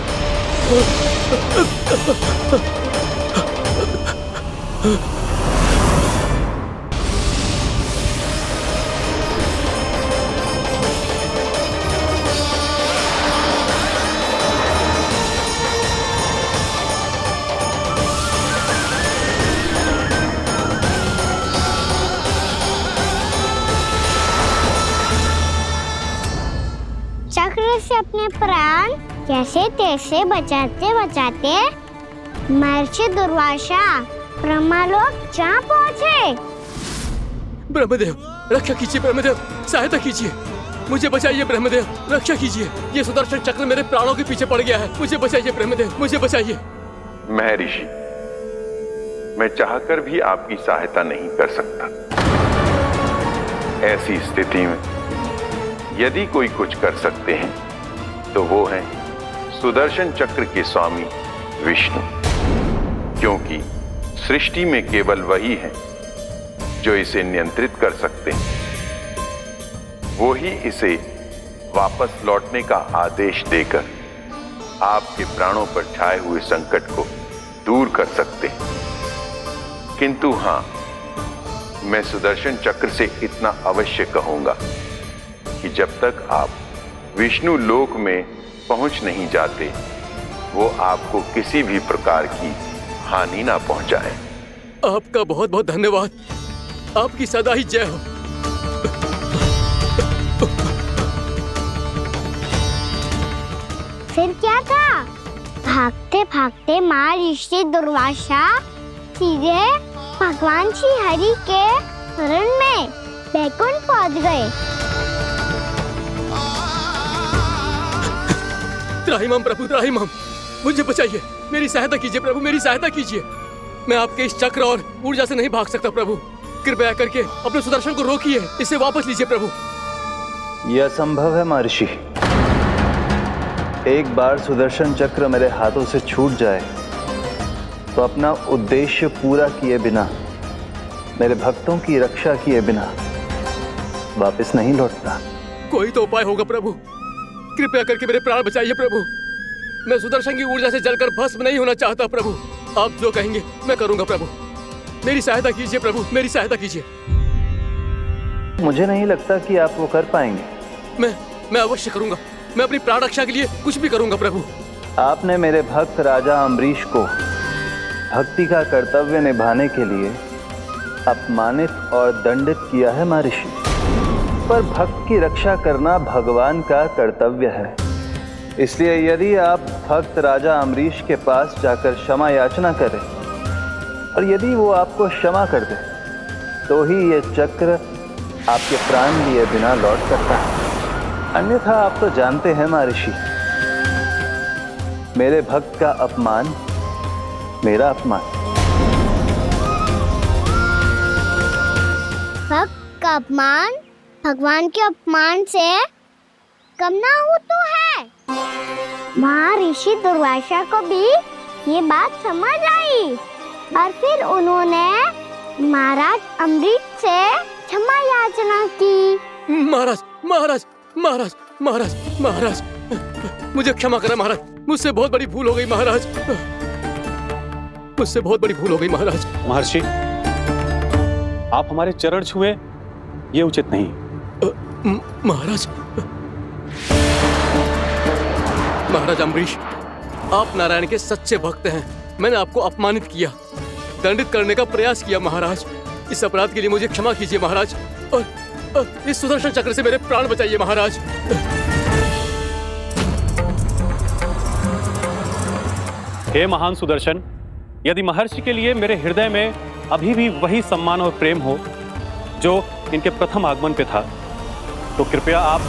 चक्र से अपने प्राण कैसे तैसे बचाते बचाते महर्षि दुर्वासा ब्रह्मलोक जा पहुँचे। ब्रह्मदेव, रक्षा कीजिए ब्रह्मदेव, सहायता कीजिए, मुझे बचाइए ब्रह्मदेव, रक्षा कीजिए। ये सुदर्शन चक्र मेरे प्राणों के पीछे पड़ गया है, मुझे बचाइए ब्रह्मदेव, मुझे बचाइए। महर्षि, मैं चाहकर भी आपकी सहायता नहीं कर सकता। ऐसी स्थिति में यदि कोई कुछ कर सकते हैं तो वो है सुदर्शन चक्र के स्वामी विष्णु, क्योंकि सृष्टि में केवल वही है जो इसे नियंत्रित कर सकते हैं। वो ही इसे वापस लौटने का आदेश देकर आपके प्राणों पर छाए हुए संकट को दूर कर सकते हैं। किंतु हां, मैं सुदर्शन चक्र से इतना अवश्य कहूंगा कि जब तक आप विष्णु लोक में पहुंच नहीं जाते, वो आपको किसी भी प्रकार की हानि ना पहुंचाए। आपका बहुत बहुत धन्यवाद, आपकी सदा ही जय हो। फिर क्या था? भागते भागते महर्षि दुर्वासा सीधे भगवान श्री हरि के शरण में बैकुंठ पहुंच गए। त्राहिमाम प्रभु, त्राहिमाम, मुझे बचाइए, मेरी सहायता कीजिए प्रभु, मेरी सहायता कीजिए। मैं आपके इस चक्र और ऊर्जा से नहीं भाग सकता प्रभु, कृपया करके अपने सुदर्शन को रोकिए, इसे वापस लीजिए प्रभु। यह असंभव है महर्षि। एक बार सुदर्शन चक्र मेरे हाथों से छूट जाए तो अपना उद्देश्य पूरा किए बिना, मेरे भक्तों की रक्षा किए बिना वापस नहीं लौटता। कोई तो उपाय होगा प्रभु, कृपया करके मेरे प्राण बचाइए प्रभु। मैं सुदर्शन की ऊर्जा से जलकर भस्म नहीं होना चाहता प्रभु। आप जो कहेंगे मैं करूंगा प्रभु, मेरी सहायता कीजिए प्रभु, मेरी सहायता कीजिए। मुझे नहीं लगता कि आप वो कर पाएंगे। मैं अवश्य करूंगा, मैं अपनी प्राण रक्षा के लिए कुछ भी करूंगा प्रभु। आपने मेरे भक्त राजा अम्बरीश को भक्ति का कर्तव्य निभाने के लिए अपमानित और दंडित किया है महर्षि, पर भक्त की रक्षा करना भगवान का कर्तव्य है। इसलिए यदि आप भक्त राजा अम्बरीश के पास जाकर क्षमा याचना करें और यदि वो आपको क्षमा कर दे तो ही ये चक्र आपके प्राण लिए बिना लौट सकता है। अन्यथा आप तो जानते हैं महर्षि, मेरे भक्त का अपमान मेरा अपमान। भक्त का अपमान भगवान के अपमान से कम ना हो तो है। महर्षि दुर्वासा को भी ये बात समझ आई और फिर उन्होंने महाराज अम्बरीश से क्षमा याचना की। महाराज महाराज महाराज महाराज महाराज, मुझे क्षमा करें महाराज, मुझसे बहुत बड़ी भूल हो गई महाराज, मुझसे बहुत बड़ी भूल हो गई महाराज। महर्षि, आप हमारे चरण छुए ये उचित नहीं। महाराज, महाराज अम्बरीश, आप नारायण के सच्चे भक्त हैं। मैंने आपको अपमानित किया, दंडित करने का प्रयास किया महाराज। इस अपराध के लिए मुझे क्षमा कीजिए महाराज, और इस सुदर्शन चक्र से मेरे प्राण बचाइए महाराज। हे महान सुदर्शन, यदि महर्षि के लिए मेरे हृदय में अभी भी वही सम्मान और प्रेम हो जो इनके प्रथम आगमन पे था, तो कृपया आप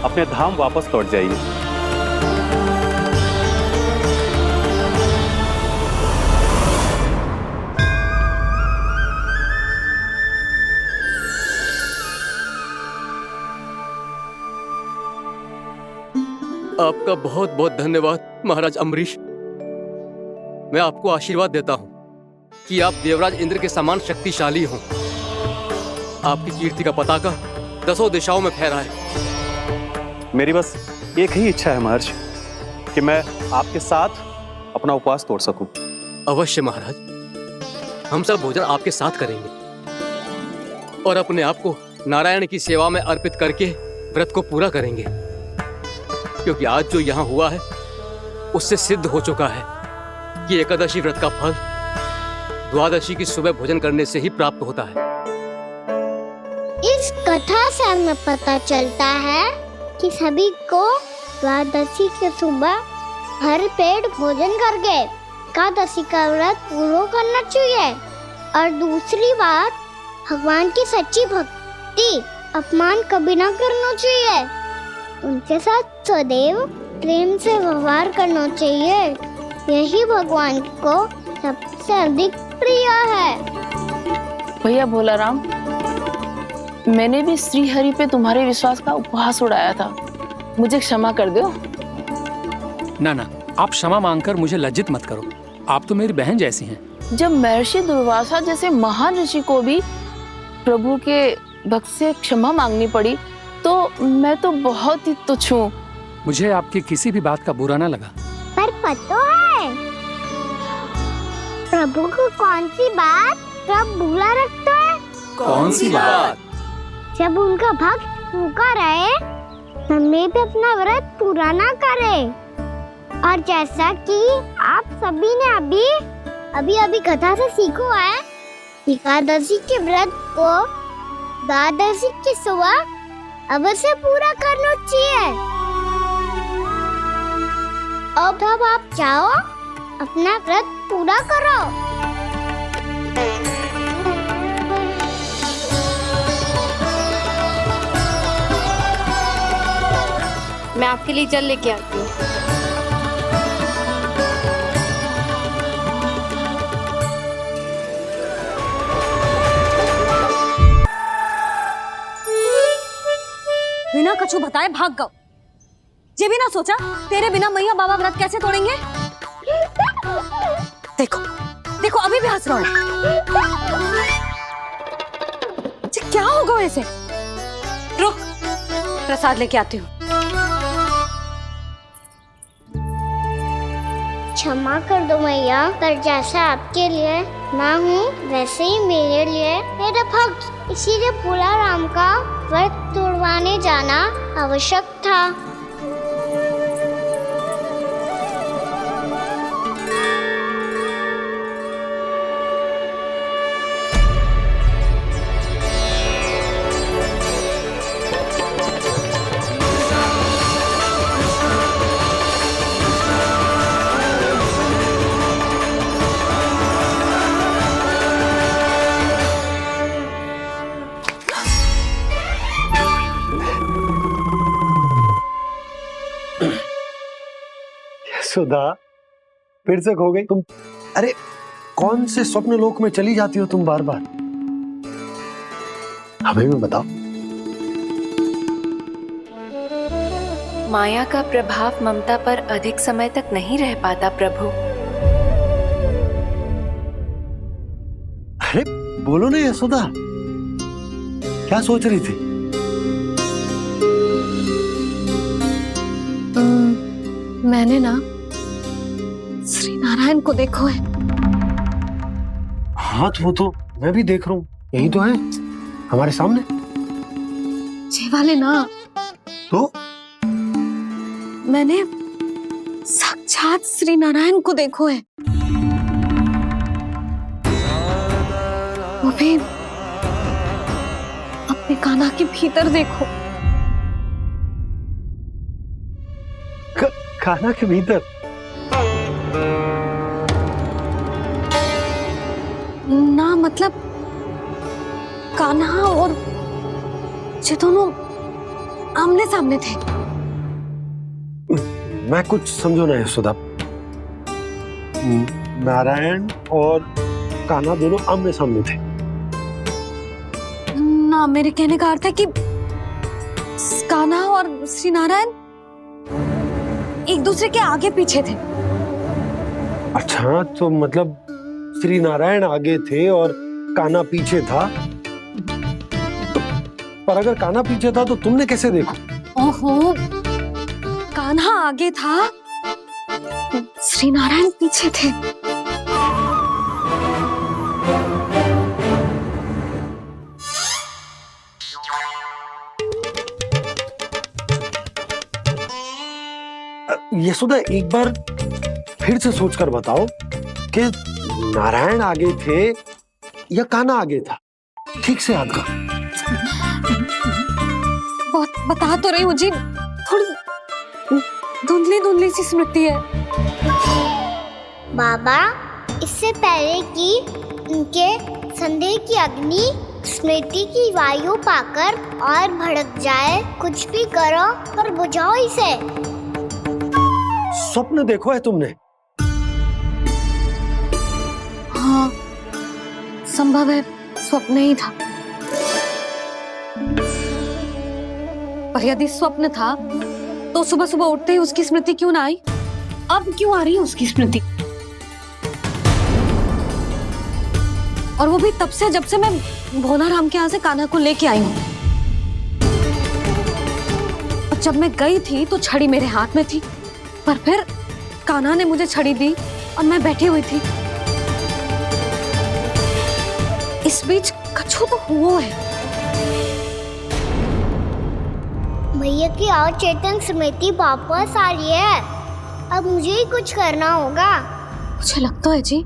अपने धाम वापस लौट जाइए। आपका बहुत बहुत धन्यवाद महाराज अम्बरीश। मैं आपको आशीर्वाद देता हूं कि आप देवराज इंद्र के समान शक्तिशाली हों। आपकी कीर्ति का पताका 10 दिशाओं में फहराए। मेरी बस एक ही इच्छा है महर्षि कि मैं आपके साथ अपना उपवास तोड़ सकूं। अवश्य महाराज, हम सब भोजन आपके साथ करेंगे और अपने आप को नारायण की सेवा में अर्पित करके व्रत को पूरा करेंगे, क्योंकि आज जो यहाँ हुआ है उससे सिद्ध हो चुका है कि एकादशी व्रत का फल द्वादशी की सुबह भोजन करने से ही प्राप्त होता है। इस कथा से हमें पता चलता है कि सभी को द्वादशी के सुबह भर पेट भोजन करके एकादशी का व्रत पूरा करना चाहिए। और दूसरी बात, भगवान की सच्ची भक्ति अपमान कभी ना करना चाहिए। उनके साथ सदैव प्रेम से व्यवहार करना चाहिए। यही भगवान को सबसे अधिक प्रिय है। भैया भोला राम, मैंने भी श्री हरि पे तुम्हारे विश्वास का उपहास उड़ाया था, मुझे क्षमा कर दो। ना ना, आप क्षमा मांगकर मुझे लज्जित मत करो। आप तो मेरी बहन जैसी हैं। जब महर्षि दुर्वासा जैसे महान ऋषि को भी प्रभु के भक्त से क्षमा मांगनी पड़ी, तो मैं तो बहुत ही तुच्छ हूँ। मुझे आपकी किसी भी बात का बुरा ना लगा। पर पता है प्रभु को कौन सी बात सब भूला रखता है? कौन सी बात? जब उनका भक्त भूखा रहे, हमें भी अपना व्रत पूरा ना करे। और जैसा कि आप सभी ने अभी कथा से सीखो है, एकादशी के व्रत को द्वादशी की सुबह अवश्य पूरा करना चाहिए। अब आप जाओ, अपना व्रत पूरा करो। मैं आपके लिए जल लेके आती हूँ। बिना कछु बताए भाग गओ। ये भी ना सोचा तेरे बिना मैया बाबा व्रत कैसे तोड़ेंगे। देखो देखो, अभी भी हंस रहा है। क्या होगा वैसे? रुक, प्रसाद लेके आती हूँ। क्षमा कर दो मैया, पर जैसा आपके लिए माँ हूँ वैसे ही मेरे लिए मेरा भक्त, इसीलिए भोला राम का व्रत तोड़वाने जाना आवश्यक था। सुधा, फिर से खो गई तुम। अरे कौन से स्वप्न लोक में चली जाती हो तुम बार बार? हमें भी बताओ। माया का प्रभाव ममता पर अधिक समय तक नहीं रह पाता प्रभु। अरे बोलो ना यशोदा, क्या सोच रही थी? मैंने ना श्री नारायण को देखो है। हाँ वो तो मैं भी देख रहा हूँ, यही तो है हमारे सामने। ये वाले ना, तो मैंने साक्षात श्री नारायण को देखो है। वो भी अपने कान्हा के भीतर देखो। कान्हा के भीतर? ना मतलब कान्हा और ये दोनों आमने सामने थे। मैं कुछ समझो ना यशोदा। नारायण और कान्हा दोनों आमने सामने थे। ना, मेरे कहने का अर्थ है कि कान्हा और श्री नारायण एक दूसरे के आगे पीछे थे। अच्छा, तो मतलब श्री नारायण आगे थे और कान्हा पीछे था। पर अगर कान्हा पीछे था तो तुमने कैसे देखा? ओहो, कान्हा आगे था, श्री नारायण पीछे थे। यशोदा, एक बार फिर से सोचकर बताओ कि नारायण आगे थे या कान्हा आगे था? ठीक से याद कर। बहुत बता तो रही हूँ जी, थोड़ी धुंधली धुंधली सी स्मृति है। बाबा, इससे पहले कि उनके संदेह की अग्नि स्मृति की वायु पाकर और भड़क जाए, कुछ भी करो पर बुझाओ इसे। स्वप्न देखो है तुमने? हाँ, संभव है स्वप्न ही था। पर यदि स्वप्न था तो सुबह सुबह उठते ही उसकी स्मृति क्यों ना आई? अब क्यों आ रही है उसकी स्मृति? और वो भी तब से जब से मैं भोनाराम के यहाँ से कान्हा को लेके आई हूँ। जब मैं गई थी तो छड़ी मेरे हाथ में थी, पर फिर कान्हा ने मुझे छड़ी दी और मैं बैठी हुई थी। इस बीच कछु तो हुआ है। भैया की अचेतन स्मृति वापस आ रही है। अब मुझे ही कुछ करना होगा। मुझे लगता है जी,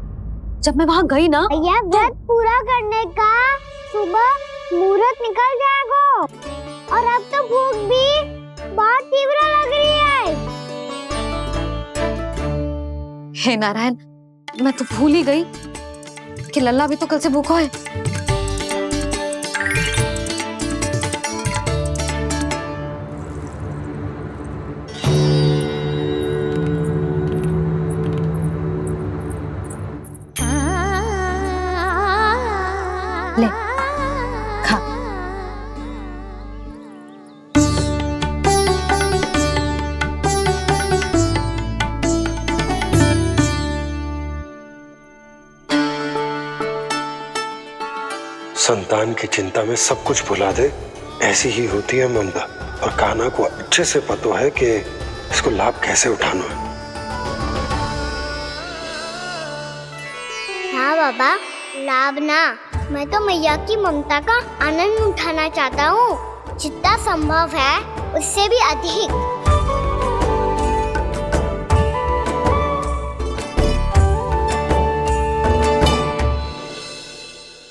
जब मैं वहाँ गई ना, भैया व्रत पूरा करने का सुबह मुहूर्त निकल जाएगा और अब तो भूख भी बहुत तीव्र लग रही है। हे नारायण, मैं तो भूल ही गई कि लल्ला भी तो कल से भूखा है। ले, खा। संतान की चिंता में सब कुछ भुला दे, ऐसी ही होती है ममता। और कान्हा को अच्छे से पता है कि इसको लाभ कैसे उठाना है। हाँ बाबा, लाभ ना, मैं तो मैया की ममता का आनंद उठाना चाहता हूँ, जितना संभव है उससे भी अधिक।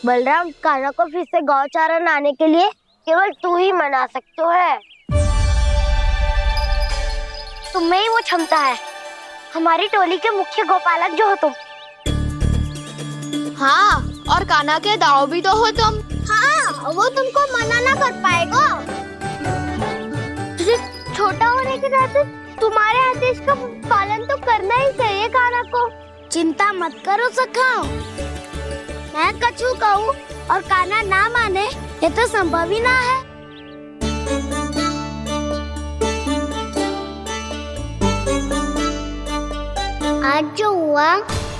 बलराम, कान्हा को फिर से गौचारण आने के लिए केवल तू ही मना सकते है। तुम्हें ही वो क्षमता है, हमारी टोली के मुख्य गोपालक जो हो तुम। हाँ, और कान्हा के दाव भी तो हो तुम। हाँ, वो तुमको मना ना कर पाएगा। तुझे छोटा होने के नाते तुम्हारे आदेश का पालन तो करना ही चाहिए कान्हा को। चिंता मत करो सखा, मैं कछु कहूँ और कान्हा ना माने, ये तो संभव ही ना है। आज जो हुआ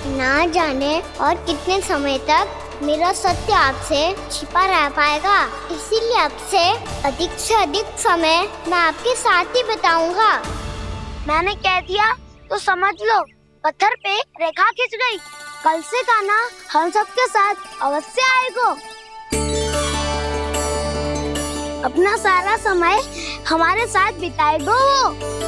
ना जाने और कितने समय तक मेरा सत्य आपसे छिपा रह पाएगा, इसीलिए आपसे अधिक से अधिक समय मैं आपके साथ ही बिताऊंगा। मैंने कह दिया तो समझ लो, पत्थर पे रेखा खींच गई। कल से कान्हा हम सबके साथ अवश्य आएगा। अपना सारा समय हमारे साथ बिताएगा वो।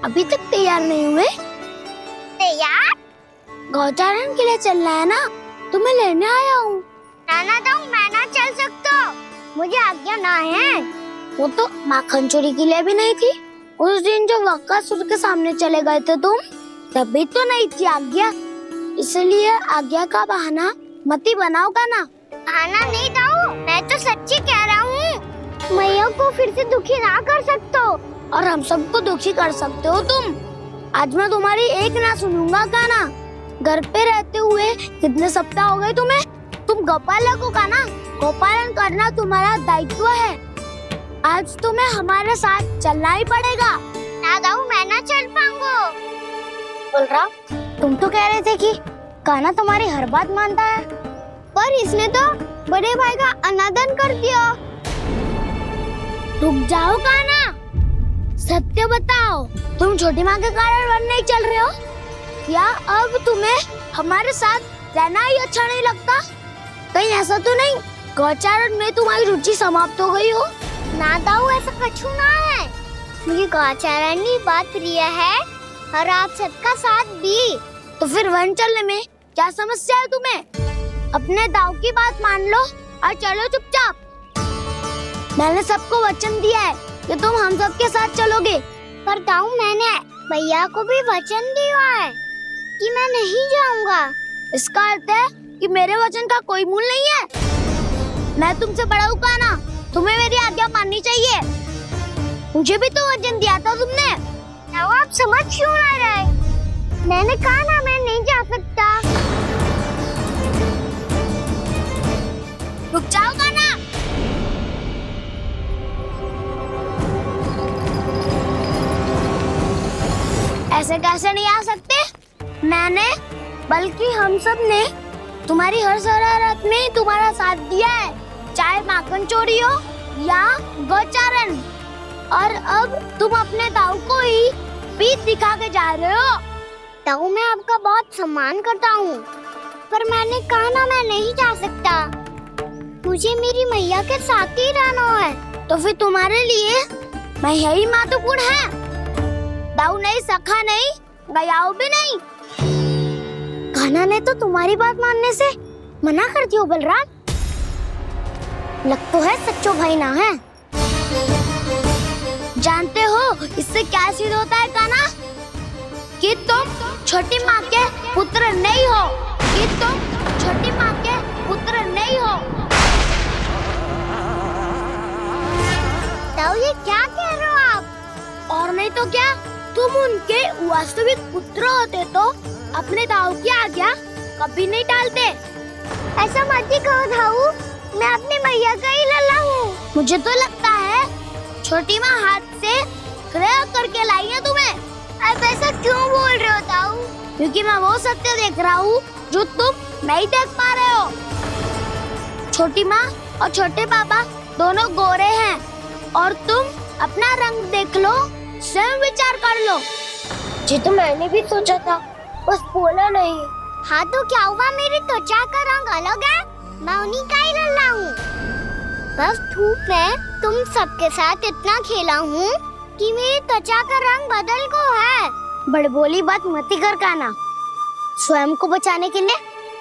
अभी तक तैयार नहीं हुए? तैयार? गौचारण के लिए चलना है ना, तुम्हें लेने आया हूँ। नाना तो मैं ना चल सकता, मुझे आज्ञा ना है। वो तो माखन चोरी के लिए भी नहीं थी। उस दिन जो वक्कासुर के सामने चले गए थे तुम, तभी तो नहीं थी आज्ञा। इसलिए आज्ञा का बहाना मत ही बनाओ ना। बहाना नहीं दाऊ, मैं तो सच्ची कह रहा हूँ। लोग को फिर से दुखी ना कर सकते हो। और हम सबको दुखी कर सकते हो तुम। आज मैं तुम्हारी एक ना सुनूंगा काना। घर पे रहते हुए कितने सप्ताह हो गए तुम्हें? तुम गोपालक हो काना। गोपालन करना तुम्हारा दायित्व है। आज तुम्हें हमारे साथ चलना ही पड़ेगा। ना दाऊ, मैं ना चल पाऊंगा। बलराम, तुम तो कह रहे थे कि काना तुम्हारी हर बात मानता है, पर इसने तो बड़े भाई का अनादर कर दिया। रुक जाओ काना, सत्य बताओ, तुम छोटी माँ के कारण वन नहीं चल रहे हो? या अब तुम्हें हमारे साथ रहना ही अच्छा नहीं लगता? कहीं ऐसा तो नहीं गौचारण में तुम्हारी रुचि समाप्त हो गई हो? ना दाऊ, ऐसा कछु ना है। मुझे गौचारण की बात प्रिय है और आप सबका साथ भी। तो फिर वन चलने में क्या समस्या है तुम्हें? अपने दाऊ की बात मान लो और चलो चुपचाप। मैंने सबको वचन दिया है कि तुम हम सबके साथ चलोगे। पर दाऊ, मैंने भैया को भी वचन दिया है कि मैं नहीं जाऊंगा। इसका अर्थ है कि मेरे वचन का कोई मूल नहीं है। मैं तुमसे बड़ा हूँ काना, तुम्हें मेरी आज्ञा माननी चाहिए। मुझे भी तो वचन दिया था तुमने। दाऊ, आप समझ क्यों ना रहे? मैंने कहा ना, मैं नहीं जा सकता। रुक जाओ काना। ऐसे कैसे नहीं आ सकते? मैंने बल्कि हम सब ने तुम्हारी हर शरारत में तुम्हारा साथ दिया है, चाहे माखन चोरी हो या गोचारण। और अब तुम अपने दाऊ को ही पीठ दिखा के जा रहे हो। दाऊ, मैं आपका बहुत सम्मान करता हूँ, पर मैंने कहा ना, मैं नहीं जा सकता। मुझे मेरी मैया के साथ ही रहना है। तो फिर तुम्हारे लिए मैं यही महत्वपूर्ण है। दाऊ नहीं, सखा नहीं, गयाऊ भी नहीं। कान्हा ने तो तुम्हारी बात मानने से मना कर दिया बलराम। लग तो है सच्चो भाई ना है। जानते हो इससे क्या सिद्ध होता है कान्हा? कि तुम छोटी माँ के पुत्र नहीं हो। कि तुम छोटी माँ के पुत्र नहीं हो। दाऊ, ये क्या कह रहे हो आप? और नहीं तो क्या, तुम उनके वास्तविक पुत्र होते तो अपने दाऊ की आज्ञा कभी नहीं टालते। ऐसा मत ही कहो दाऊ, मैं अपनी मैया का ही लल्ला हूँ। मुझे तो लगता है छोटी माँ हाथ से ग्रह करके लाई है तुम्हें। आप ऐसा क्यों बोल रहे हो दाऊ? क्योंकि मैं वो सत्य देख रहा हूँ जो तुम नहीं देख पा रहे हो। छोटी माँ और छोटे पापा दोनों गोरे हैं और तुम अपना रंग देख लो, स्वयं विचार कर लो। जी तो मैंने भी सोचा था, बस बोला नहीं। हाँ तो क्या हुआ, मेरी त्वचा का रंग अलग है, मैं उन्हीं का ही लल्ला हूँ। बस धूप में तुम सबके साथ इतना खेला हूँ कि मेरी त्वचा का रंग बदल को है। बड़बोली बात मत कर कान्हा। स्वयं को बचाने के लिए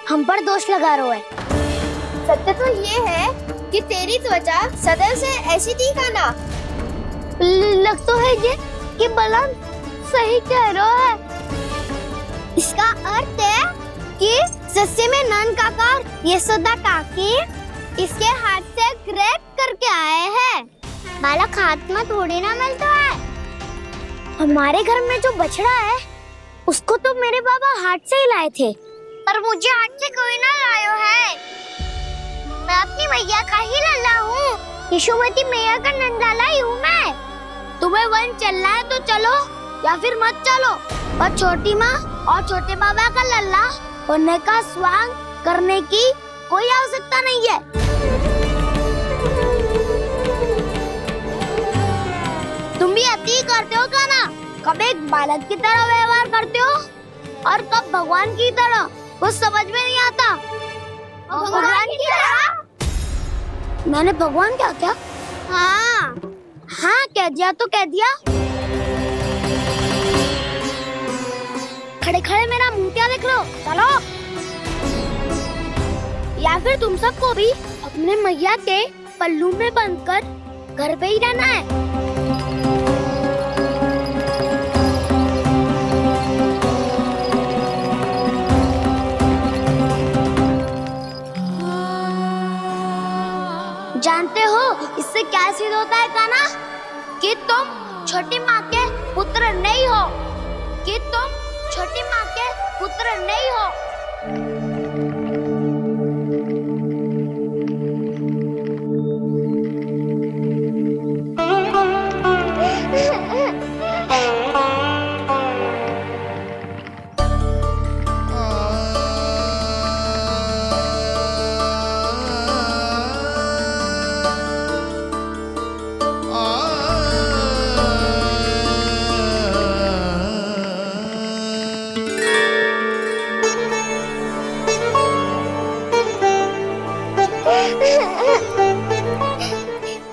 हम पर दोष लगा रहे है। सत्य तो ये है कि तेरी त्वचा सदैव से ऐसी थी कान्हा। लग तो है ये कि बलराम सही कह रहा है। इसका अर्थ है कि सस्य में नन काका यशोदा काकी इसके हाथ से ग्रेप करके आए हैं। बालक हाथ में थोड़ी ना मिलता है। हमारे घर में जो बछड़ा है उसको तो मेरे बाबा हाथ से ही लाए थे। पर मुझे हाथ से कोई ना लायो है। मैं अपनी मैया का ही लल्ला हूँ। यशोमती मैया का नंदाला ही हूँ मैं। तुम्हें वन चलना है तो चलो या फिर मत चलो, और छोटी माँ और छोटे बाबा का लल्ला होने का स्वांग करने की कोई आवश्यकता नहीं है। तुम भी अति करते हो कान्हा। कब एक बालक की तरह व्यवहार करते हो और कब भगवान की तरह, कुछ समझ में नहीं आता। भगवान की तरह? मैंने भगवान क्या क्या? हाँ हाँ कह दिया तो कह दिया। खड़े खड़े मेरा मुंह क्या देख लो, चलो। या फिर तुम सबको भी अपने मैया के पल्लू में बंधकर घर पे ही रहना है। जानते हो इससे इससे क्या सिद्ध होता है कान्हा? कि तुम छोटी माँ के पुत्र नहीं हो, कि तुम छोटी माँ के पुत्र नहीं हो।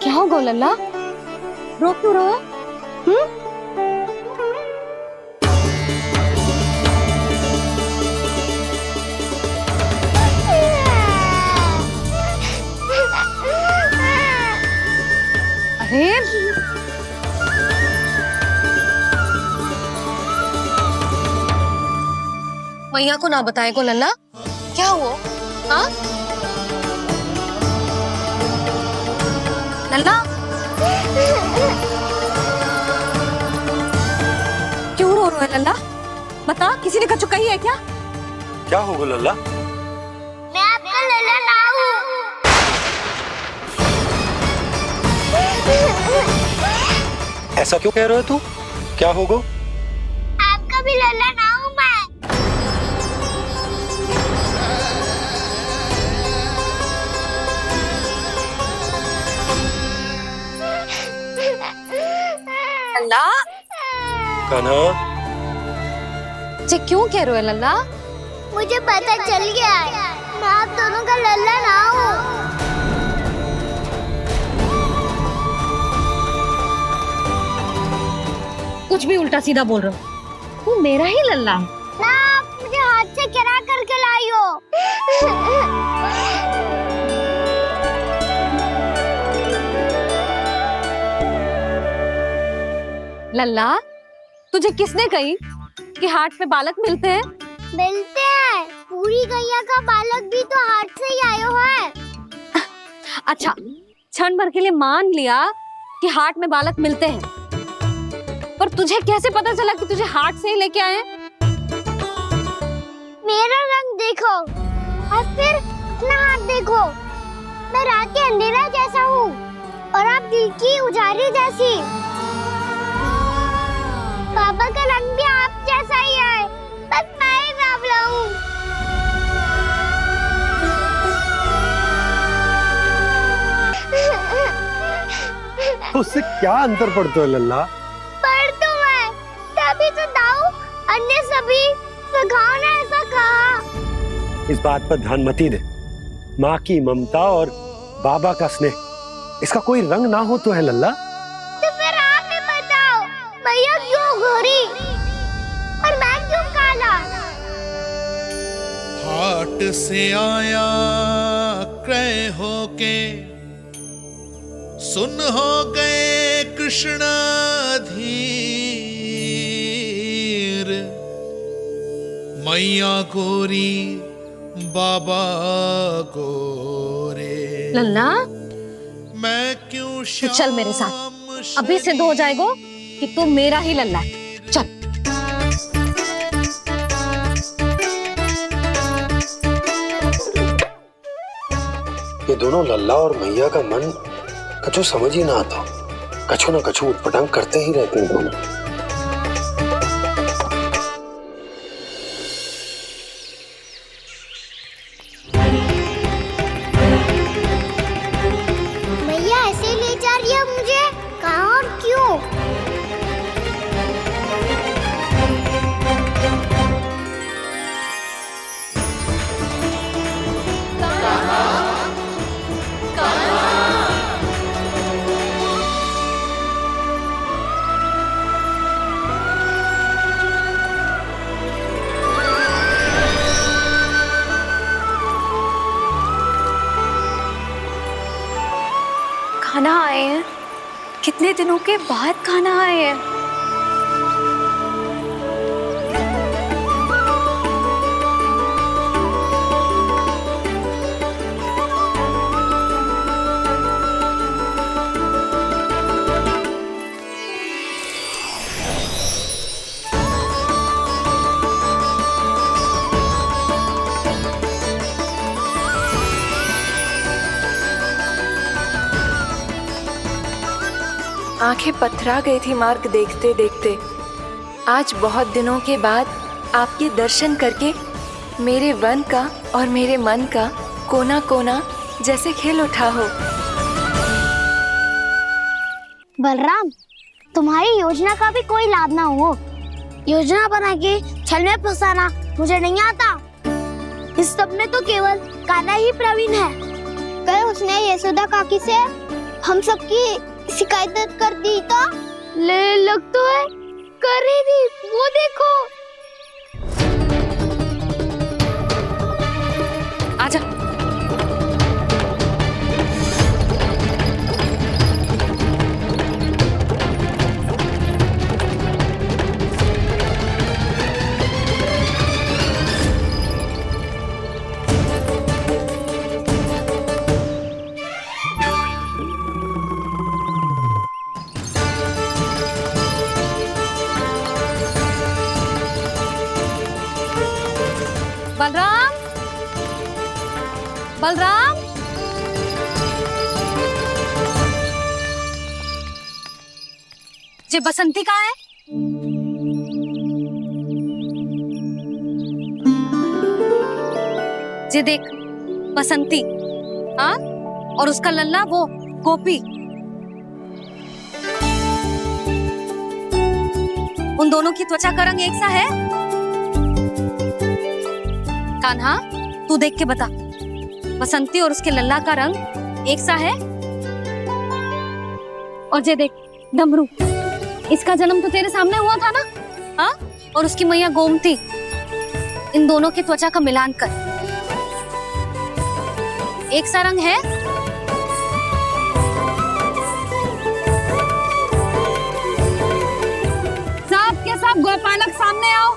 क्या हो गो लल्ला, रो क्यों रहो? अरे मैया को ना बताए को लल्ला, क्या हुआ? हाँ लल्ला, क्यों रो रहे हो लल्ला? बता, किसी ने कछु कही है क्या? क्या होगा लल्ला? मैं आपका लल्ला ना हूँ। ऐसा क्यों कह रहे हो तू? क्या होगा? आपका भी लल्ला ना हूँ मैं। लल्ला, कान्हा, जे क्यों कह रहे हो लल्ला? मुझे पता चल गया है, मैं आप दोनों का लल्ला ना हूँ। कुछ भी उल्टा सीधा बोल रहे हो, तू मेरा ही लल्ला है। ना, आप मुझे हाथ से गिरा करके लाई हो। लल्ला, तुझे किसने कही कि हाट में बालक मिलते हैं? मिलते हैं, पूरी गैया का बालक भी तो हाट से ही आयो है। अच्छा, क्षण भर के लिए मान लिया कि हाट में बालक मिलते हैं, पर तुझे कैसे पता चला कि तुझे हाट से ही लेके आए? मेरा रंग देखो और फिर अपना हाथ देखो। मैं रात के अंधेरा जैसा हूँ और आप दिल की उजाली जैसी। बाबा का रंग भी आप जैसा ही है, बस मैं ही बावला हूँ। उससे क्या अंतर पड़ता है लल्ला? पर तो मैं तभी तो दाऊ अन्य सभी सखाओ ने ऐसा कहा। इस बात पर ध्यान मत ही दे। माँ की ममता और बाबा का स्नेह, इसका कोई रंग ना हो तो है लल्ला। तो फिर आप ही बताओ, मैया क्यों गोरी और मैं क्यों काला? हाट से आया क्रय होके, सुन हो गए कृष्ण धीर। मैया गोरी बाबा गोरे। लल्ला, मैं क्यों तू चल मेरे साथ, अभी सिद्ध हो जाएगा कि तू मेरा ही लल्ला है। चल। ये दोनों लल्ला और मैया का मन कछु समझ ही ना आता, कछु ना कछु उटपटांग करते ही रहते हैं दोनों। मैया ऐसे ले जा रही है मुझे, कहाँ और क्यों? खाना आए हैं, कितने दिनों के बाद खाना आए हैं। आंखें पथरा गई थी मार्ग देखते देखते। आज बहुत दिनों के बाद आपके दर्शन करके मेरे वन का और मेरे मन का कोना कोना जैसे खिल उठा हो। बलराम, तुम्हारी योजना का भी कोई लाभ ना हो। योजना बना के छल में फंसाना मुझे नहीं आता। इस सब में तो केवल कान्हा ही प्रवीण है। कल उसने यशोदा काकी से हम सबकी शिकायत कर दी तो लग तो है कर रही थी, वो देखो। आजा। बलराम, बलराम, जे बसंती कहाँ है? जे देख बसंती, हाँ, और उसका लल्ला वो गोपी। उन दोनों की त्वचा का रंग एक सा है? कान्हा, तू देख के बता, बसंती और उसके लल्ला का रंग एक सा है? और जे देख डमरू, इसका जन्म तो तेरे सामने हुआ था ना, हाँ? और उसकी मैया गोमती, इन दोनों की त्वचा का मिलान कर, एक सा रंग है? सब के सब गोपालक सामने आओ।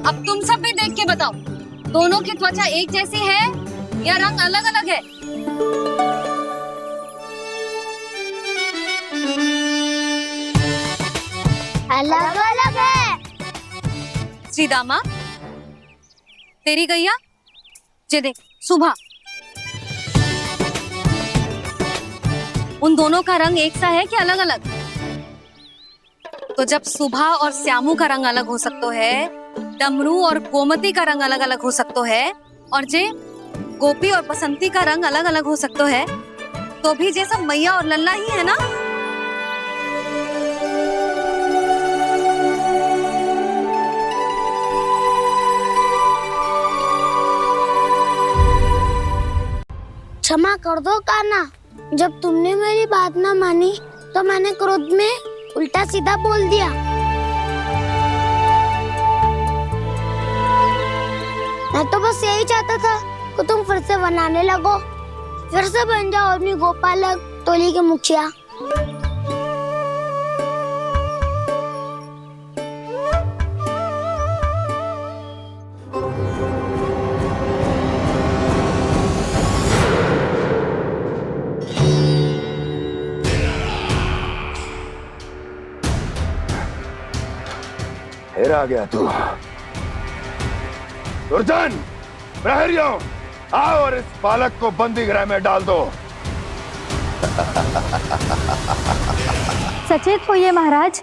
अब तुम सब भी देख के बताओ, दोनों की त्वचा एक जैसी है या रंग अलग अलग है? अलग अलग है। श्रीदामा, तेरी गैया, जे देख सुभा, उन दोनों का रंग एक सा है कि अलग अलग? तो जब सुभा और श्यामू का रंग अलग हो सकता है, डमरू और गोमती का रंग अलग अलग हो सकता है, और जे गोपी और बसंती का रंग अलग अलग हो सकता है, तो भी जे सब मैया और लल्ला ही है ना? क्षमा कर दो कान्हा, जब तुमने मेरी बात ना मानी तो मैंने क्रोध में उल्टा सीधा बोल दिया। मैं तो बस यही चाहता था कि तुम फिर से बनाने लगो, फिर से बन जाओ अपनी गोपालक टोली के मुखिया। फिर आ गया तू। दुर्जन, प्रहरियों, आओ और इस बालक को बंदी गृह में डाल दो। सचेत होइए महाराज।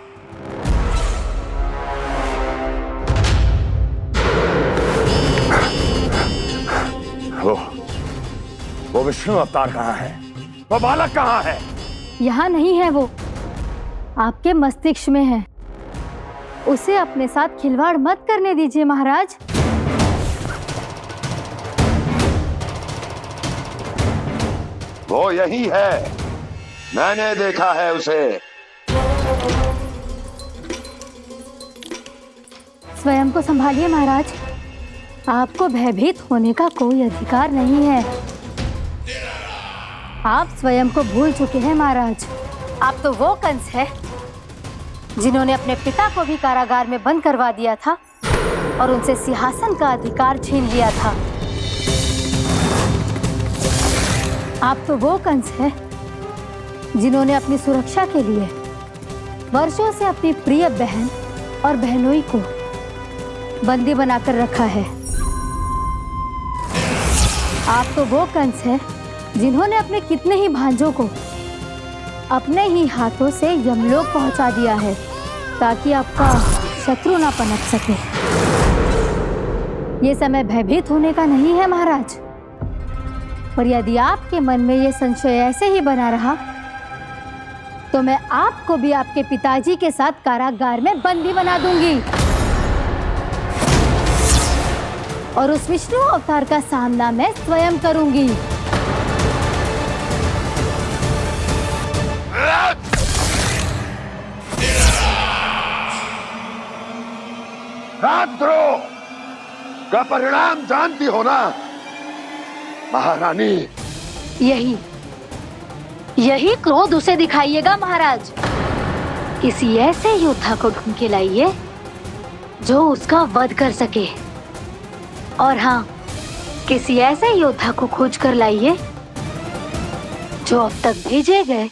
वो विष्णु अवतार कहाँ है? वो बालक कहाँ है? यहाँ नहीं है, वो आपके मस्तिष्क में है। उसे अपने साथ खिलवाड़ मत करने दीजिए महाराज। वो यही है, मैंने देखा है उसे। स्वयं को संभालिए महाराज, आपको भयभीत होने का कोई अधिकार नहीं है। आप स्वयं को भूल चुके हैं महाराज। आप तो वो कंस है जिन्होंने अपने पिता को भी कारागार में बंद करवा दिया था और उनसे सिंहासन का अधिकार छीन लिया था। आप तो वो कंस है जिन्होंने अपनी सुरक्षा के लिए वर्षों से अपनी प्रिय बहन और बहनोई को बंदी बनाकर रखा है। आप तो वो कंस हैं जिन्होंने अपने कितने ही भांजों को अपने ही हाथों से यमलोक पहुंचा दिया है ताकि आपका शत्रु ना पनप सके। ये समय भयभीत होने का नहीं है महाराज, पर यदि आपके मन में ये संशय ऐसे ही बना रहा तो मैं आपको भी आपके पिताजी के साथ कारागार में बंदी बना दूंगी और उस विष्णु अवतार का सामना मैं स्वयं करूंगी। राजद्रोह का परिणाम जानती हो ना महारानी? यही क्रोध उसे दिखाइएगा महाराज। किसी ऐसे योद्धा को ढूंढ के लाइए जो उसका वध कर सके, और हाँ, किसी ऐसे योद्धा को खोज कर लाइए जो अब तक भेजे गए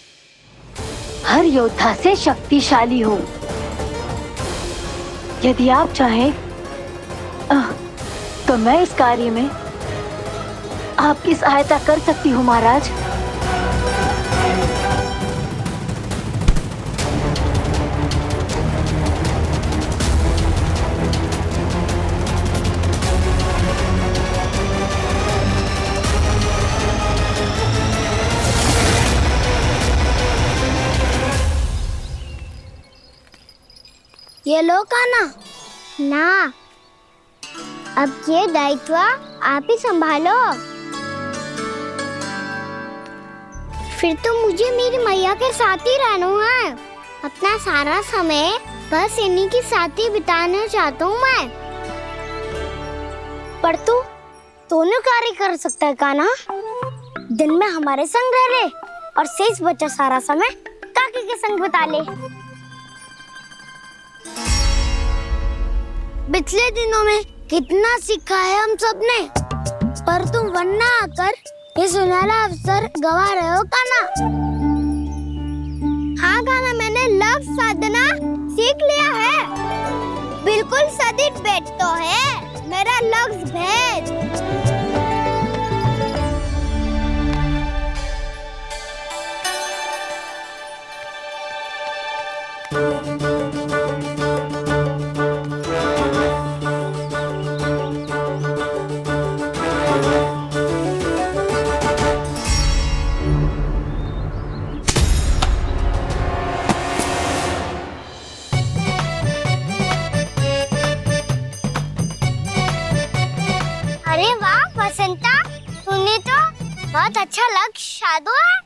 हर योद्धा से शक्तिशाली हो। यदि आप चाहें तो मैं इस कार्य में आपकी सहायता कर सकती हूँ महाराज। ये लो काना। ना, अब ये दायित्व आप ही संभालो। फिर तो मुझे मेरी मैया के साथ ही रहना है। अपना सारा समय बस इन्हीं के साथ ही बिताना चाहता हूँ मैं। पर तू दोनों कार्य कर सकता है काना। दिन में हमारे संग रह ले और शेष बचा सारा समय काकी के संग बिता ले। पिछले दिनों में कितना सीखा है हम सब ने, पर तुम वरना आकर ये सुनहरा अवसर गवा रहे हो काना। हाँ काना, मैंने लक्ष्य साधना सीख लिया है। बिल्कुल सदित भेद तो है मेरा लक्ष्य भेद। अरे वाह वसंता, तूने तो बहुत अच्छा लक्ष्य साधा है।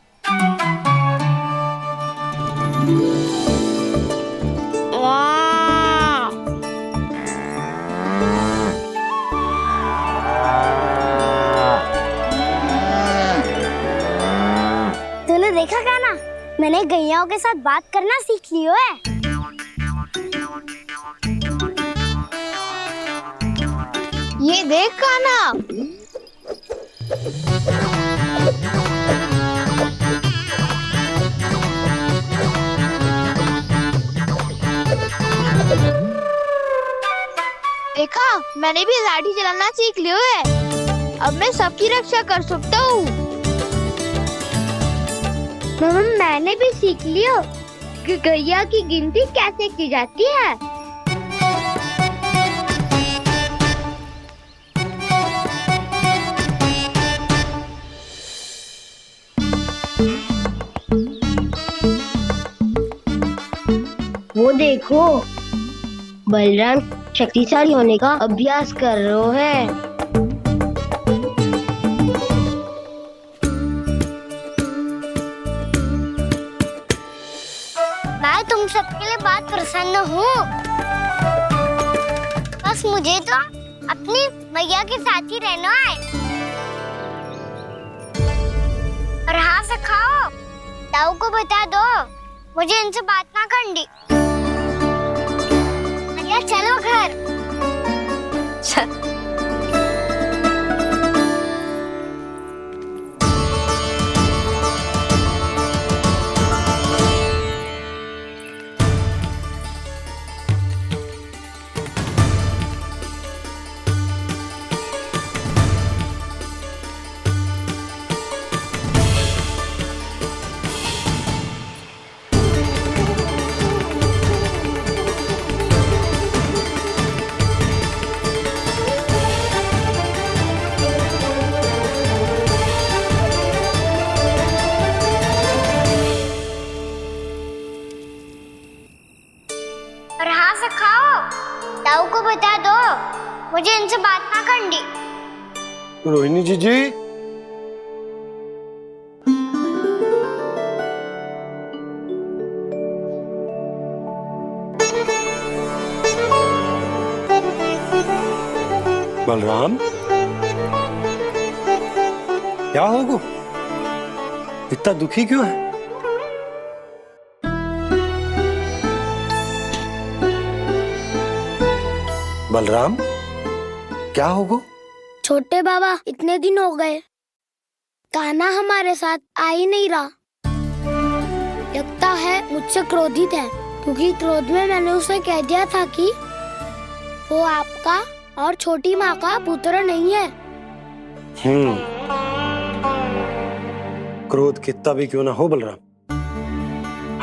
वाह, तूने देखा क्या ना, मैंने गैयाओं के साथ बात करना सीख लियो है। ये देख काना, देखा, मैंने भी लाठी चलाना सीख लियो है। अब मैं सबकी रक्षा कर सकता हूँ। मैंने भी सीख लियो कि गैया की गिनती कैसे की जाती है। वो देखो, बलराम शक्तिशाली होने का अभ्यास कर रहे हैं। मैं तुम सबके लिए बात प्रसन्न हूँ। बस मुझे तो अपनी मैया के साथ ही रहना है। और हाँ सखाओ, ताऊ को बता दो मुझे इनसे बात ना करनी। चलो घर। मुझे इनसे बात ना करनी। रोहिणी जी बलराम, क्या होगा? इतना दुखी क्यों है? बलराम, क्या होगा? छोटे बाबा, इतने दिन हो गए कान्हा हमारे साथ आ ही नहीं रहा। लगता है मुझसे क्रोधित है, क्योंकि क्रोध में मैंने उसे कह दिया था कि वो आपका और छोटी माँ का पुत्र नहीं है। क्रोध कितना भी क्यों ना हो बलराम,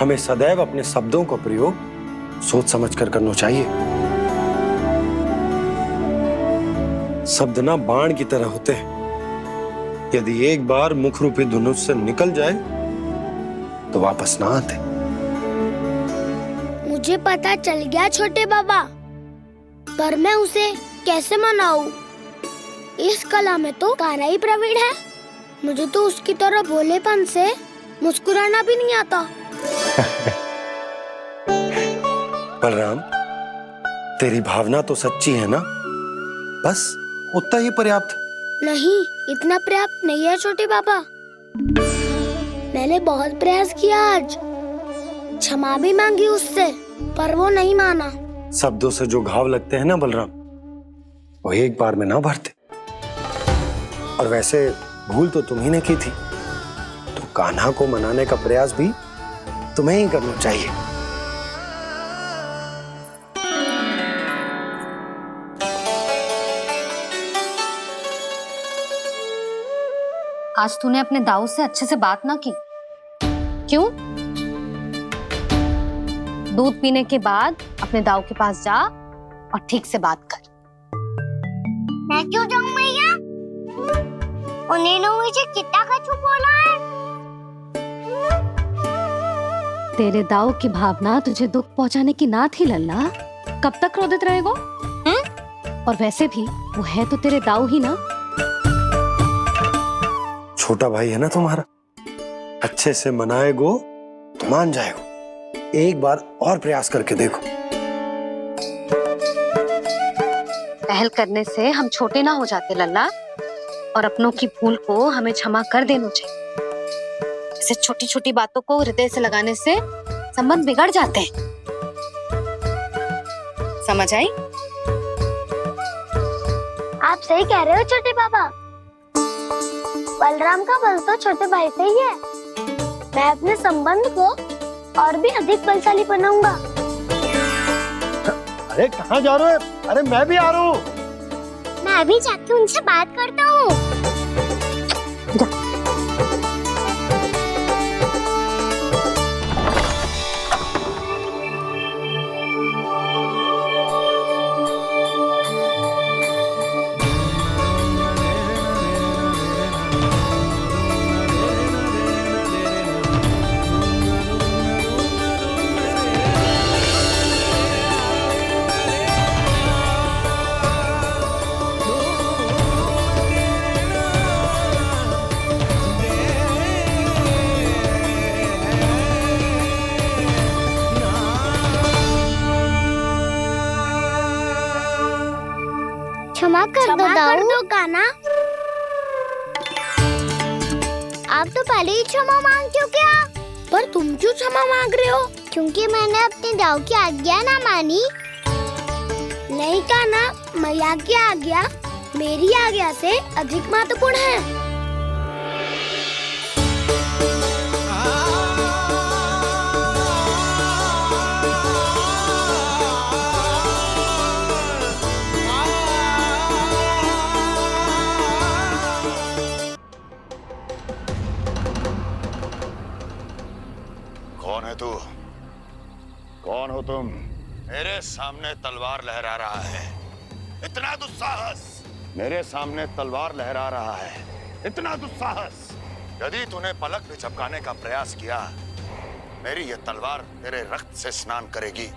हमें सदैव अपने शब्दों का प्रयोग सोच समझ कर करना चाहिए। शब्द ना बाण की तरह होते हैं, यदि एक बार मुख रूपी धनुष से निकल जाए तो वापस ना आते। मुझे पता चल गया छोटे बाबा, पर मैं उसे कैसे मनाऊं? इस कला में तो कान्हा ही प्रवीण है। मुझे तो उसकी तरह भोलेपन से मुस्कुराना भी नहीं आता। बलराम, तेरी भावना तो सच्ची है ना? बस उतना ही पर्याप्त। नहीं, इतना पर्याप्त नहीं है छोटे बाबा। मैंने बहुत प्रयास किया आज, क्षमा भी मांगी उससे, पर वो नहीं माना। शब्दों से जो घाव लगते हैं ना बलराम, वो एक बार में ना भरते। और वैसे भूल तो तुम्ही ने की थी, तो कान्हा को मनाने का प्रयास भी तुम्हें ही करना चाहिए। आज तूने अपने दाऊ से अच्छे से बात ना की, क्यों? दूध पीने के बाद अपने दाऊ के पास जा और ठीक से बात कर। मैं क्यों जाऊं मैया? उन्होंने मुझे कितना कछु बोला है। तेरे दाऊ की भावना तुझे दुख पहुंचाने की ना थी लल्ला। कब तक क्रोधित रहेगो? और वैसे भी वो है तो तेरे दाऊ ही ना। छोटा भाई है ना तुम्हारा, अच्छे से मनाएगो तो मान जाएगो। एक बार और प्रयास करके देखो। पहल करने से हम छोटे ना हो जाते लल्ला, और अपनों की भूल को हमें क्षमा कर देना चाहिए। ऐसे छोटी छोटी बातों को हृदय से लगाने से संबंध बिगड़ जाते हैं। समझ आई? आप सही कह रहे हो छोटे बाबा। बलराम का बल तो छोटे भाई से ही है। मैं अपने संबंध को और भी अधिक बलशाली बनाऊंगा। अरे कहाँ जा रहे हो? अरे मैं भी आ रहा हूँ। मैं भी जाके उनसे बात करता हूँ। क्षमा कर दो कान्हा। आप तो पहले ही क्षमा मांगते हो क्या? पर तुम क्यों क्षमा मांग रहे हो? क्योंकि मैंने अपने दाऊ की आज्ञा ना मानी। नहीं कान्हा, मैया की आज्ञा मेरी आज्ञा से अधिक महत्वपूर्ण है। कौन है तू? कौन हो तुम? मेरे सामने तलवार लहरा रहा है, इतना दुस्साहस! मेरे सामने तलवार लहरा रहा है, इतना दुस्साहस! यदि तूने पलक भी झपकाने का प्रयास किया, मेरी ये तलवार तेरे रक्त से स्नान करेगी।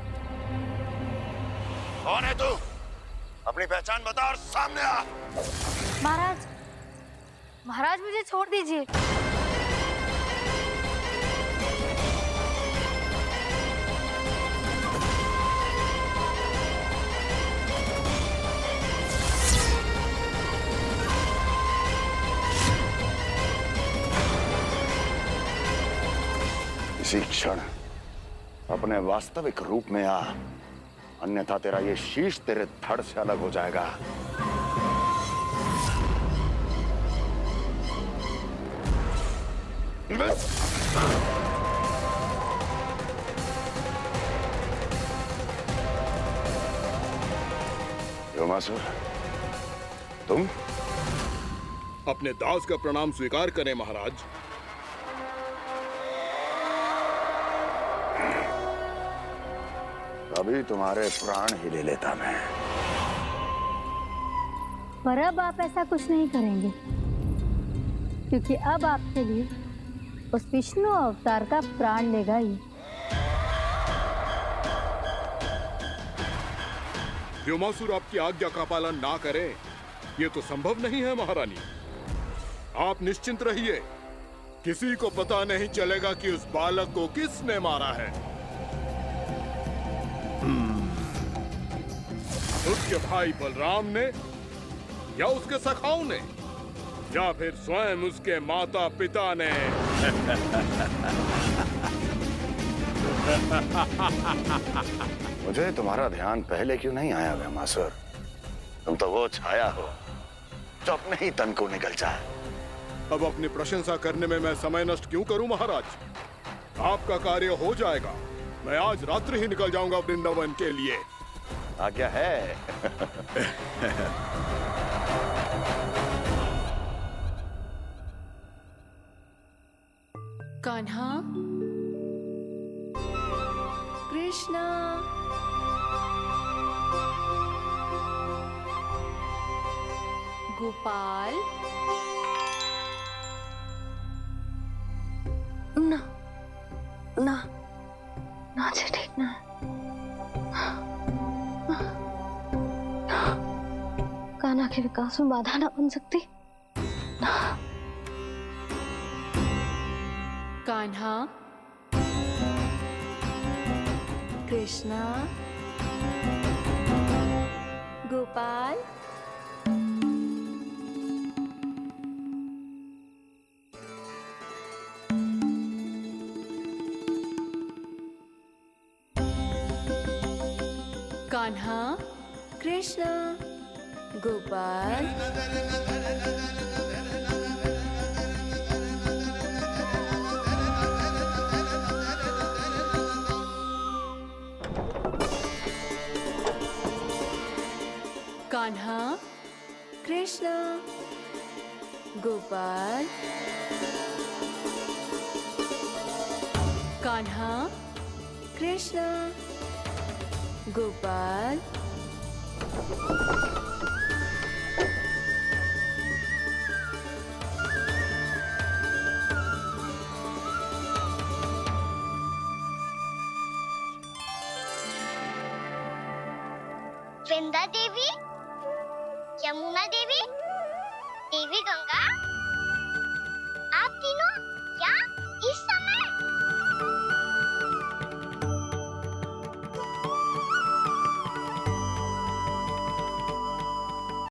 कौन है तू? अपनी पहचान बता और सामने आ। महाराज, महाराज मुझे छोड़ दीजिए। इसी क्षण अपने वास्तविक रूप में आ, अन्यथा तेरा ये शीश तेरे धड़ से अलग हो जाएगा। योमासुर, तुम अपने दास का प्रणाम स्वीकार करें महाराज। अभी तुम्हारे प्राण ही ले लेता मैं। पर अब आप ऐसा कुछ नहीं करेंगे, क्योंकि अब आपके लिए उस विष्णु अवतार का प्राण लेगा ही। व्योमासुर आपकी आज्ञा का पालन ना करें, ये तो संभव नहीं है महारानी। आप निश्चिंत रहिए, किसी को पता नहीं चलेगा कि उस बालक को किसने मारा है। उसके भाई बलराम ने, या उसके सखाओं ने, या फिर स्वयं उसके माता पिता ने। मुझे तुम्हारा ध्यान पहले क्यों नहीं आया व्योमासुर? तुम तो वो छाया हो जो अपने ही तन को निकल जाए। अब अपनी प्रशंसा करने में मैं समय नष्ट क्यों करूं महाराज? आपका कार्य हो जाएगा। मैं आज रात्रि ही निकल जाऊंगा वृंदावन के लिए। आज्ञा है। कान्हा, कृष्णा, गोपाल। ना ना ना, अच्छा ठीक ना। कान्हा के विकास में बाधा ना बन सकती। कान्हा, कृष्णा, गोपाल। कान्हा, कृष्णा, गोपाल। कान्हा, कृष्णा, गोपाल। कान्हा, कृष्णा, गोपाल। वृंदा देवी, यमुना देवी, देवी गंगा, आप तीनों क्या इस समय?